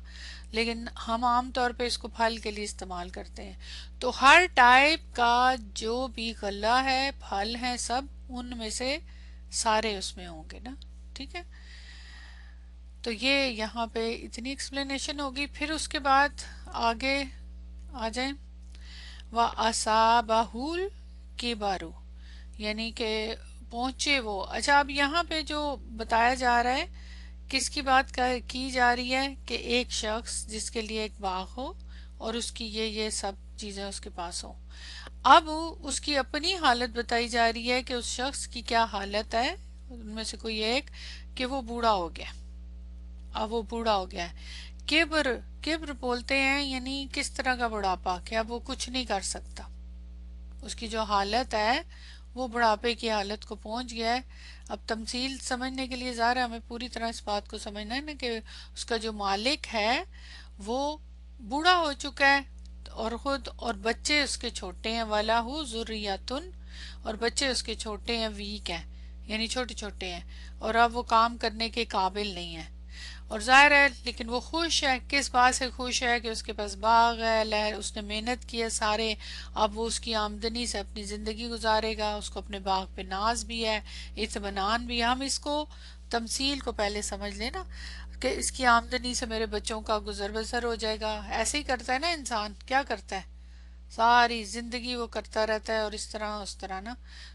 لیکن ہم عام طور پہ اس کو پھل کے لیے استعمال کرتے ہیں. تو ہر ٹائپ کا جو بھی غلہ ہے، پھل ہیں، سب ان میں سے سارے اس میں ہوں گے نا. ٹھیک ہے، تو یہ یہاں پہ اتنی ایکسپلینیشن ہوگی. پھر اس کے بعد آگے آ جائیں. وَأَصَابَهُ الْكِبَرُ، یعنی کہ پہنچے وہ. اچھا، اب یہاں پہ جو بتایا جا رہا ہے کس کی بات کی جا رہی ہے کہ ایک شخص جس کے لیے ایک باغ ہو اور اس کی یہ سب چیزیں اس کے پاس ہوں. اب اس کی اپنی حالت بتائی جا رہی ہے کہ اس شخص کی کیا حالت ہے. ان میں سے کوئی ایک کہ وہ بوڑھا ہو گیا. اب وہ بوڑھا ہو گیا ہے. کبر بولتے ہیں یعنی کس طرح کا بڑھاپا کہ اب وہ کچھ نہیں کر سکتا. اس کی جو حالت ہے وہ بڑھاپے کی حالت کو پہنچ گیا ہے. اب تمثیل سمجھنے کے لیے ظاہر ہے ہمیں پوری طرح اس بات کو سمجھنا ہے نا کہ اس کا جو مالک ہے وہ بوڑھا ہو چکا ہے اور خود اور بچے اس کے چھوٹے ہیں. وَلَهُ ذُرِّيَّةٌ، اور بچے اس کے چھوٹے ہیں، ویک ہیں یعنی چھوٹے چھوٹے ہیں، اور اب وہ کام کرنے کے قابل نہیں ہے. اور ظاہر ہے لیکن وہ خوش ہے. کس بات سے خوش ہے کہ اس کے پاس باغ ہے، اس نے محنت کی ہے سارے، اب وہ اس کی آمدنی سے اپنی زندگی گزارے گا. اس کو اپنے باغ پہ ناز بھی ہے، اطمینان بھی ہے. ہم اس کو تمثیل کو پہلے سمجھ لیں نا کہ اس کی آمدنی سے میرے بچوں کا گزر بسر ہو جائے گا. ایسے ہی کرتا ہے نا انسان، کیا کرتا ہے ساری زندگی وہ کرتا رہتا ہے اور اس طرح اس طرح نا.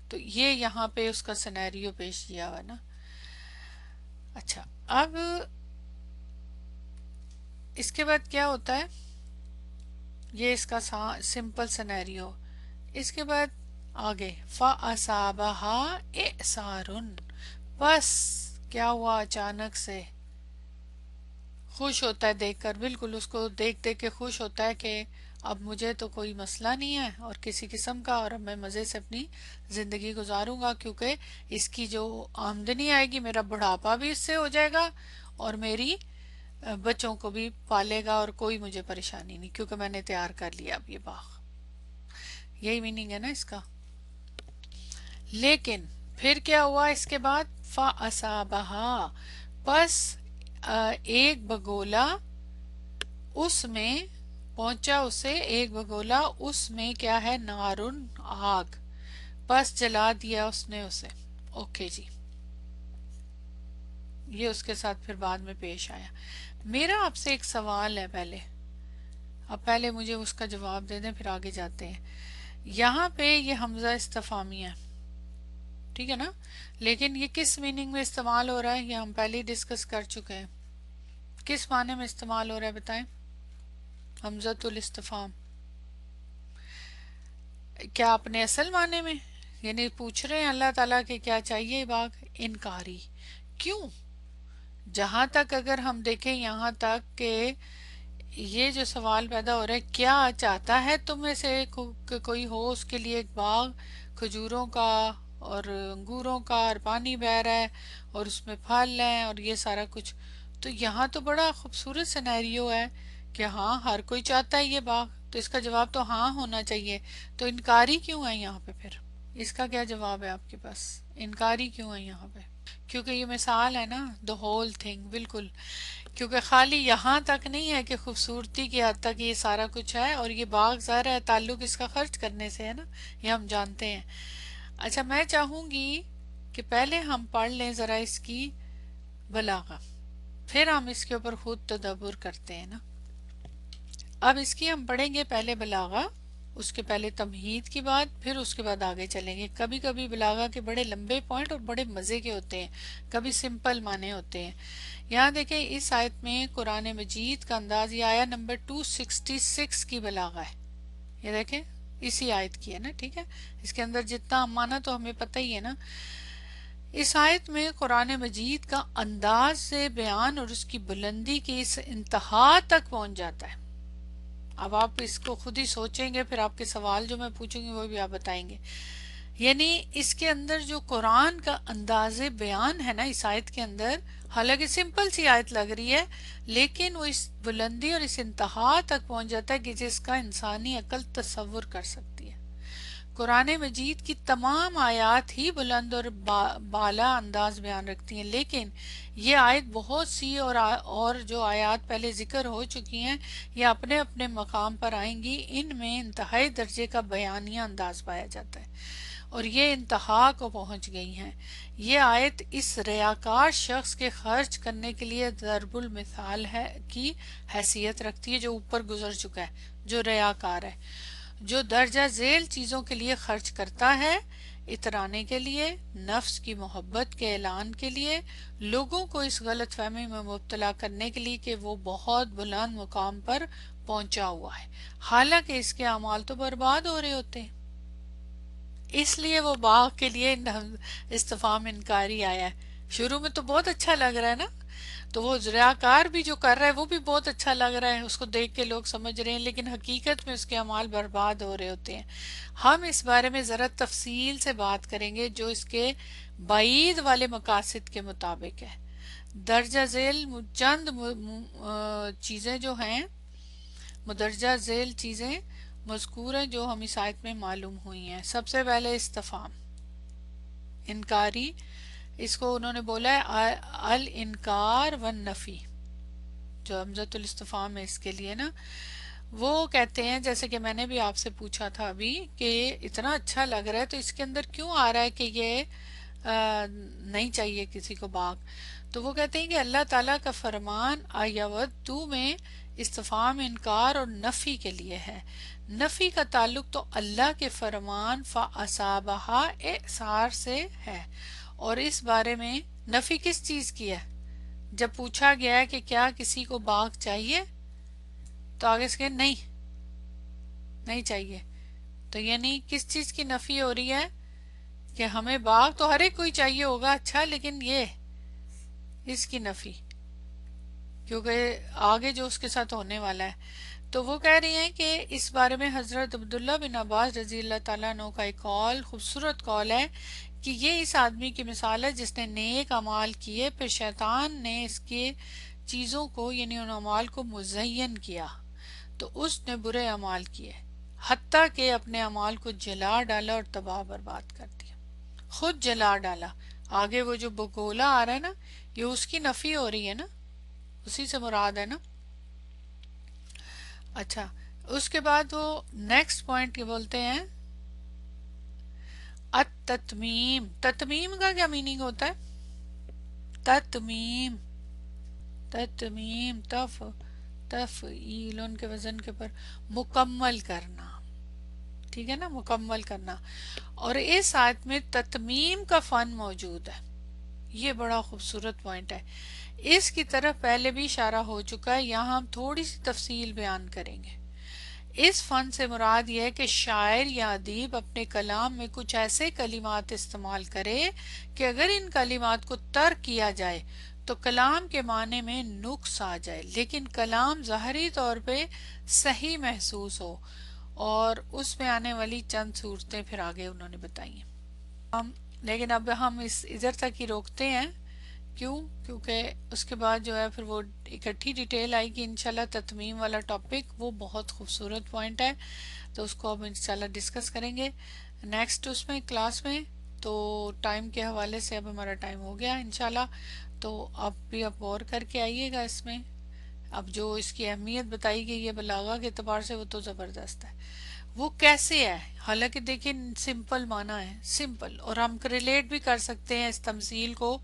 تو یہ یہاں پہ اس کا سینیریو پیش کیا ہوا نا. اچھا، اب اس کے بعد کیا ہوتا ہے، یہ اس کا سمپل سینیریو. اس کے بعد آگے فَأَصَابَهَا إِعْصَارٌ، بس کیا ہوا، اچانک سے خوش ہوتا ہے دیکھ کر، بالکل اس کو دیکھ دیکھ کے خوش ہوتا ہے کہ اب مجھے تو کوئی مسئلہ نہیں ہے اور کسی قسم کا، اور اب میں مزے سے اپنی زندگی گزاروں گا کیونکہ اس کی جو آمدنی آئے گی، میرا بڑھاپا بھی اس سے ہو جائے گا اور میری بچوں کو بھی پالے گا اور کوئی مجھے پریشانی نہیں کیونکہ میں نے تیار کر لیا اب یہ باغ. یہی میننگ ہے نا اس کا. لیکن پھر کیا ہوا اس کے بعد، فَأَصَابَهَا، پس ایک بگولا اس میں پہنچا اسے، ایک بگولا اس میں کیا ہے، نارن، آگ، پس جلا دیا اس نے اسے. اوکے جی، یہ اس کے ساتھ پھر بعد میں پیش آیا. میرا آپ سے ایک سوال ہے پہلے، اب پہلے مجھے اس کا جواب دے دیں پھر آگے جاتے ہیں. یہاں پہ یہ حمزہ استفہامی ہے، ٹھیک ہے نا، لیکن یہ کس میننگ میں استعمال ہو رہا ہے یہ ہم پہلے ہی ڈسکس کر چکے ہیں. کس معنی میں استعمال ہو رہا ہے بتائیں؟ حمزۃ الاستفہام. کیا اپنے اصل معنی میں، یعنی پوچھ رہے ہیں اللہ تعالیٰ کہ کیا چاہیے باغ؟ انکاری. کیوں؟ جہاں تک اگر ہم دیکھیں یہاں تک کہ یہ جو سوال پیدا ہو رہا ہے، کیا چاہتا ہے تم میں سے کہ کوئی ہو اس کے لیے ایک باغ کھجوروں کا اور انگوروں کا اور پانی بہہ رہا ہے اور اس میں پھل ہیں اور یہ سارا کچھ. تو یہاں تو بڑا خوبصورت سینیریو ہے کہ ہاں ہر کوئی چاہتا ہے یہ باغ، تو اس کا جواب تو ہاں ہونا چاہیے. تو انکاری کیوں ہے یہاں پہ؟ پھر اس کا کیا جواب ہے آپ کے پاس؟ انکاری کیوں ہے یہاں پہ؟ کیونکہ یہ مثال ہے نا، the whole thing، بالکل. کیونکہ خالی یہاں تک نہیں ہے کہ خوبصورتی کی حد تک یہ سارا کچھ ہے، اور یہ باغ ظاہر ہے تعلق اس کا خرچ کرنے سے ہے نا، یہ ہم جانتے ہیں. اچھا، میں چاہوں گی کہ پہلے ہم پڑھ لیں ذرا اس کی بلاغہ، پھر ہم اس کے اوپر خود تدبر کرتے ہیں نا. اب اس کی ہم پڑھیں گے پہلے بلاغہ، اس کے پہلے تمہید کی بات، پھر اس کے بعد آگے چلیں گے. کبھی کبھی بلاغہ کے بڑے لمبے پوائنٹ اور بڑے مزے کے ہوتے ہیں، کبھی سمپل معنی ہوتے ہیں. یہاں دیکھیں اس آیت میں قرآن مجید کا انداز، یہ آیا نمبر 266 کی بلاغہ ہے. یہ دیکھیں اسی آیت کی ہے نا، ٹھیک ہے. اس کے اندر جتنا ہم مانا تو ہمیں پتہ ہی ہے نا. اس آیت میں قرآن مجید کا انداز سے بیان اور اس کی بلندی کی اس انتہا تک پہنچ جاتا ہے. اب آپ اس کو خود ہی سوچیں گے، پھر آپ کے سوال جو میں پوچھوں گی وہ بھی آپ بتائیں گے. یعنی اس کے اندر جو قرآن کا انداز بیان ہے نا اس آیت کے اندر، حالانکہ سمپل سی آیت لگ رہی ہے لیکن وہ اس بلندی اور اس انتہا تک پہنچ جاتا ہے کہ جس کا انسانی عقل تصور کر سکتی ہے. قرآن مجید کی تمام آیات ہی بلند اور بالا انداز بیان رکھتی ہیں، لیکن یہ آیت بہت سی اور جو آیات پہلے ذکر ہو چکی ہیں یا اپنے اپنے مقام پر آئیں گی، ان میں انتہائی درجے کا بیانیہ انداز پایا جاتا ہے اور یہ انتہا کو پہنچ گئی ہیں۔ یہ آیت اس ریاکار شخص کے خرچ کرنے کے لیے ضرب المثال ہے کی حیثیت رکھتی ہے، جو اوپر گزر چکا ہے، جو ریاکار ہے، جو درجہ ذیل چیزوں کے لیے خرچ کرتا ہے، اترانے کے لیے، نفس کی محبت کے اعلان کے لیے، لوگوں کو اس غلط فہمی میں مبتلا کرنے کے لیے کہ وہ بہت بلند مقام پر پہنچا ہوا ہے، حالانکہ اس کے اعمال تو برباد ہو رہے ہوتے ہیں۔ اس لیے وہ باغ کے لیے استفہام انکاری آیا ہے۔ شروع میں تو بہت اچھا لگ رہا ہے نا، تو وہ ریاکار بھی جو کر رہا ہے وہ بھی بہت اچھا لگ رہا ہے، اس کو دیکھ کے لوگ سمجھ رہے ہیں، لیکن حقیقت میں اس کے اعمال برباد ہو رہے ہوتے ہیں۔ ہم اس بارے میں ذرا تفصیل سے بات کریں گے جو اس کے بعید والے مقاصد کے مطابق ہے۔ درجہ ذیل چند چیزیں جو ہیں، مدرجہ ذیل چیزیں مذکور ہیں جو ہم اس آیت میں معلوم ہوئی ہیں۔ سب سے پہلے استفہام انکاری، اس کو انہوں نے بولا ہے الانکار والنفی، جو حمزۃ الاستفہام ہے اس کے لیے نا، وہ کہتے ہیں جیسے کہ میں نے بھی آپ سے پوچھا تھا ابھی کہ اتنا اچھا لگ رہا ہے تو اس کے اندر کیوں آ رہا ہے کہ یہ نہیں چاہیے کسی کو باغ؟ تو وہ کہتے ہیں کہ اللہ تعالیٰ کا فرمان آیودو میں استفہام انکار اور نفی کے لیے ہے۔ نفی کا تعلق تو اللہ کے فرمان فَأَصَابَهَا اعصار سے ہے، اور اس بارے میں نفی کس چیز کی ہے؟ جب پوچھا گیا ہے کہ کیا کسی کو باغ چاہیے تو آگے سے نہیں چاہیے، تو یعنی کس چیز کی نفی ہو رہی ہے کہ ہمیں باغ تو ہر ایک کوئی چاہیے ہوگا، اچھا، لیکن یہ اس کی نفی، کیونکہ آگے جو اس کے ساتھ ہونے والا ہے۔ تو وہ کہہ رہی ہیں کہ اس بارے میں حضرت عبداللہ بن عباس رضی اللہ تعالیٰ عنہ کا ایک قول، خوبصورت قول ہے کہ یہ اس آدمی کی مثال ہے جس نے نیک اعمال کیے، پھر شیطان نے اس کے چیزوں کو یعنی ان اعمال کو مزین کیا تو اس نے برے اعمال کیے، حتیٰ کہ اپنے اعمال کو جلا ڈالا اور تباہ برباد کر دیا، خود جلا ڈالا۔ آگے وہ جو بگولا آ رہا ہے نا، یہ اس کی نفی ہو رہی ہے نا، اسی سے مراد ہے نا۔ اچھا، اس کے بعد وہ نیکسٹ پوائنٹ یہ بولتے ہیں التتمیم۔ تتمیم کا کیا میننگ ہوتا ہے؟ تتمیم، تتمیم تفعیل کے وزن کے پر مکمل کرنا، ٹھیک ہے نا، مکمل کرنا۔ اور اس آیت میں تتمیم کا فن موجود ہے، یہ بڑا خوبصورت پوائنٹ ہے، اس کی طرف پہلے بھی اشارہ ہو چکا ہے، یہاں ہم تھوڑی سی تفصیل بیان کریں گے۔ اس فن سے مراد یہ ہے کہ شاعر یا ادیب اپنے کلام میں کچھ ایسے کلمات استعمال کرے کہ اگر ان کلمات کو ترک کیا جائے تو کلام کے معنی میں نقص آ جائے، لیکن کلام ظاہری طور پہ صحیح محسوس ہو، اور اس میں آنے والی چند صورتیں پھر آگے انہوں نے بتائی ہیں۔ لیکن اب ہم ادھر تک ہی روکتے ہیں، کیوں؟ کیونکہ اس کے بعد جو ہے پھر وہ اکٹھی ڈیٹیل آئے گی انشاءاللہ، تتمیم والا ٹاپک وہ بہت خوبصورت پوائنٹ ہے، تو اس کو اب انشاءاللہ ڈسکس کریں گے نیکسٹ اس میں کلاس میں۔ تو ٹائم کے حوالے سے اب ہمارا ٹائم ہو گیا انشاءاللہ، تو اب بھی آپ غور کر کے آئیے گا اس میں۔ اب جو اس کی اہمیت بتائی گئی ہے بلاغہ کے اعتبار سے وہ تو زبردست ہے۔ وہ کیسے ہے؟ حالانکہ دیکھیں سمپل معنی ہے، سمپل، اور ہم ریلیٹ بھی کر سکتے ہیں اس تمثیل کو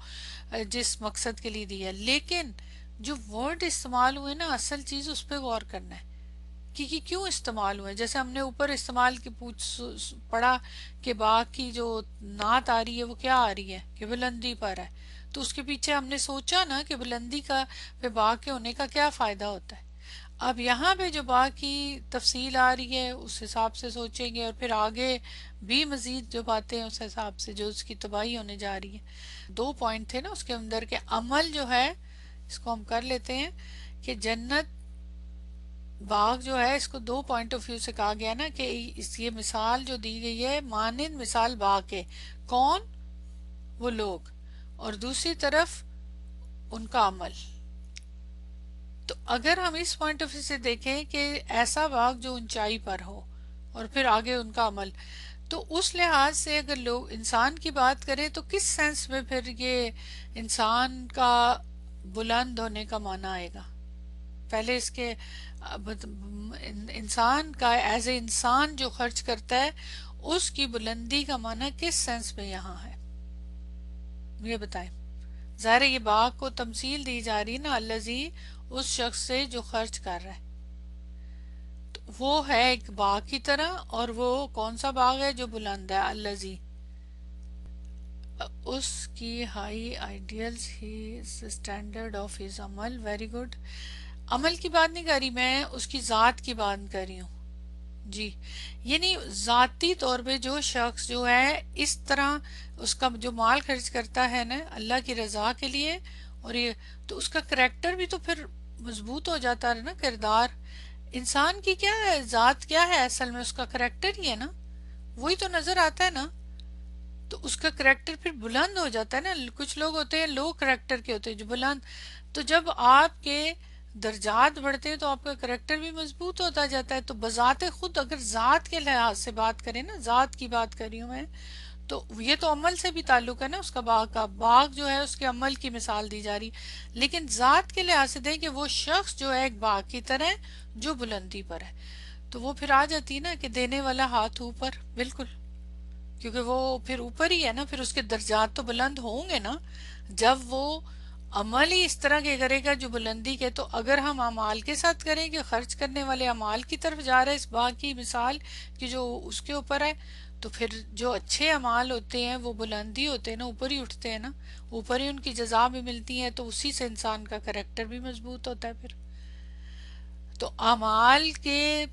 جس مقصد کے لیے دیا، لیکن جو ورڈ استعمال ہوئے نا، اصل چیز اس پہ غور کرنا ہے کہ یہ کیوں استعمال ہوئے۔ جیسے ہم نے اوپر استعمال کی پڑھا کہ باغ کی جو نعت آ رہی ہے وہ کیا آ رہی ہے کہ بلندی پر ہے، تو اس کے پیچھے ہم نے سوچا نا کہ بلندی کا پہ باغ کے ہونے کا کیا فائدہ ہوتا ہے۔ اب یہاں پہ جو باغ کی تفصیل آ رہی ہے اس حساب سے سوچیں گے، اور پھر آگے بھی مزید جو باتیں ہیں اس حساب سے جو اس کی تباہی ہونے جا رہی ہے۔ دو پوائنٹ تھے نا اس کے اندر کے عمل جو ہے، اس کو ہم کر لیتے ہیں کہ جنت باغ جو ہے اس کو دو پوائنٹ آف ویو سے کہا گیا نا کہ اس یہ مثال جو دی گئی ہے مانند مثال باغ کے، کون؟ وہ لوگ، اور دوسری طرف ان کا عمل۔ تو اگر ہم اس پوائنٹ آف ویو سے دیکھیں کہ ایسا باغ جو اونچائی پر ہو، اور پھر آگے ان کا عمل، تو اس لحاظ سے اگر لوگ انسان کی بات کریں تو کس سینس میں پھر یہ انسان کا بلند ہونے کا معنی آئے گا؟ پہلے اس کے انسان کا ایز اے انسان جو خرچ کرتا ہے اس کی بلندی کا معنی کس سینس میں یہاں ہے، یہ بتائیں۔ ظاہر ہے یہ باغ کو تمثیل دی جا رہی نا، الذی، اس شخص سے جو خرچ کر رہا ہے، تو وہ ہے ایک باغ کی طرح، اور وہ کون سا باغ ہے جو بلند ہے؟ الذی، اس کی high ideals, he standard of his عمل، ویری گڈ۔ عمل کی بات نہیں کر رہی میں، اس کی ذات کی بات کر رہی ہوں جی۔ یعنی ذاتی طور پہ جو شخص جو ہے اس طرح اس کا جو مال خرچ کرتا ہے نا اللہ کی رضا کے لیے، اور یہ تو اس کا کریکٹر بھی تو پھر مضبوط ہو جاتا ہے نا، کردار۔ انسان کی کیا ہے ذات، کیا ہے اصل میں؟ اس کا کریکٹر ہی ہے نا، وہی تو نظر آتا ہے نا، تو اس کا کریکٹر پھر بلند ہو جاتا ہے نا۔ کچھ لوگ ہوتے ہیں لو کریکٹر کے ہوتے ہیں جو بلند، تو جب آپ کے درجات بڑھتے ہیں تو آپ کا کریکٹر بھی مضبوط ہوتا جاتا ہے۔ تو بذات خود اگر ذات کے لحاظ سے بات کریں نا، ذات کی بات کر رہی ہوں میں، تو یہ تو عمل سے بھی تعلق ہے نا، اس کا باغ کا، باغ جو ہے اس کے عمل کی مثال دی جا رہی، لیکن ذات کے لحاظ سے دیں کہ وہ شخص جو ہے ایک باغ کی طرح ہے جو بلندی پر ہے، تو وہ پھر آ جاتی ہے نا کہ دینے والا ہاتھ اوپر، بالکل، کیونکہ وہ پھر اوپر ہی ہے نا، پھر اس کے درجات تو بلند ہوں گے نا جب وہ عمل ہی اس طرح کے کرے گا جو بلندی کے۔ تو اگر ہم اعمال کے ساتھ کریں کہ خرچ کرنے والے اعمال کی طرف جا رہے اس باغ کی مثال کہ جو اس کے اوپر ہے، تو پھر جو اچھے اعمال ہوتے ہیں وہ بلندی ہوتے ہیں نا، اوپر ہی اٹھتے ہیں نا، اوپر ہی ان کی جزا بھی ملتی ہے، تو اسی سے انسان کا کریکٹر بھی مضبوط ہوتا ہے پھر۔ تو اعمال کے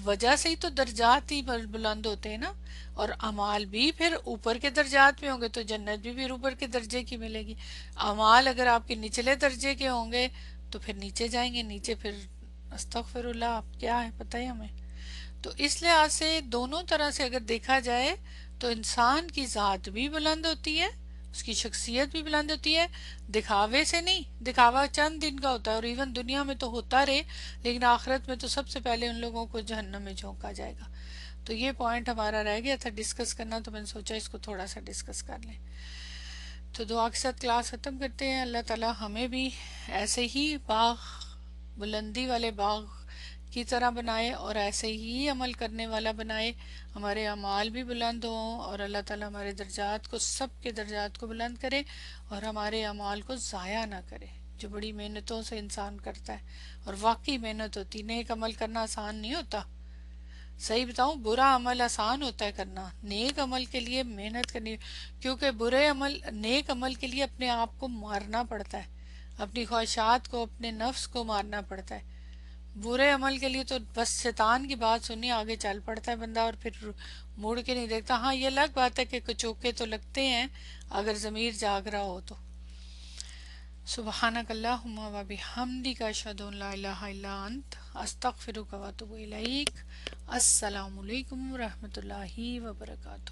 وجہ سے ہی تو درجات ہی بلند ہوتے ہیں نا، اور اعمال بھی پھر اوپر کے درجات میں ہوں گے تو جنت بھی پھر اوپر کے درجے کی ملے گی۔ اعمال اگر آپ کے نچلے درجے کے ہوں گے تو پھر نیچے جائیں گے، نیچے پھر استغفر اللہ، آپ کیا ہے پتہ ہے ہمیں۔ تو اس لحاظ سے دونوں طرح سے اگر دیکھا جائے تو انسان کی ذات بھی بلند ہوتی ہے، اس کی شخصیت بھی بلند ہوتی ہے، دکھاوے سے نہیں، دکھاوا چند دن کا ہوتا ہے، اور ایون دنیا میں تو ہوتا رہے، لیکن آخرت میں تو سب سے پہلے ان لوگوں کو جہنم میں جھونکا جائے گا۔ تو یہ پوائنٹ ہمارا رہ گیا تھا ڈسکس کرنا، تو میں نے سوچا اس کو تھوڑا سا ڈسکس کر لیں۔ تو دعا کے ساتھ کلاس ختم کرتے ہیں۔ اللہ تعالیٰ ہمیں بھی ایسے ہی باغ، بلندی والے باغ کی طرح بنائے، اور ایسے ہی عمل کرنے والا بنائے، ہمارے اعمال بھی بلند ہوں، اور اللہ تعالیٰ ہمارے درجات کو، سب کے درجات کو بلند کرے، اور ہمارے اعمال کو ضائع نہ کرے جو بڑی محنتوں سے انسان کرتا ہے، اور واقعی محنت ہوتی، نیک عمل کرنا آسان نہیں ہوتا۔ صحیح بتاؤں، برا عمل آسان ہوتا ہے کرنا، نیک عمل کے لیے محنت کرنی، کیونکہ برے عمل، نیک عمل کے لیے اپنے آپ کو مارنا پڑتا ہے، اپنی خواہشات کو، اپنے نفس کو مارنا پڑتا ہے۔ برے عمل کے لیے تو بس شیطان کی بات سنی آگے چل پڑتا ہے بندہ، اور پھر مڑ کے نہیں دیکھتا۔ ہاں یہ الگ بات ہے کہ کچوکے تو لگتے ہیں اگر ضمیر جاگ رہا ہو تو۔ سبحانک اللہم و بحمدک، اشہد ان لا الہ الا انت، استغفرک و اتوب الیک۔ السلام علیکم ورحمۃ اللہ وبرکاتہ۔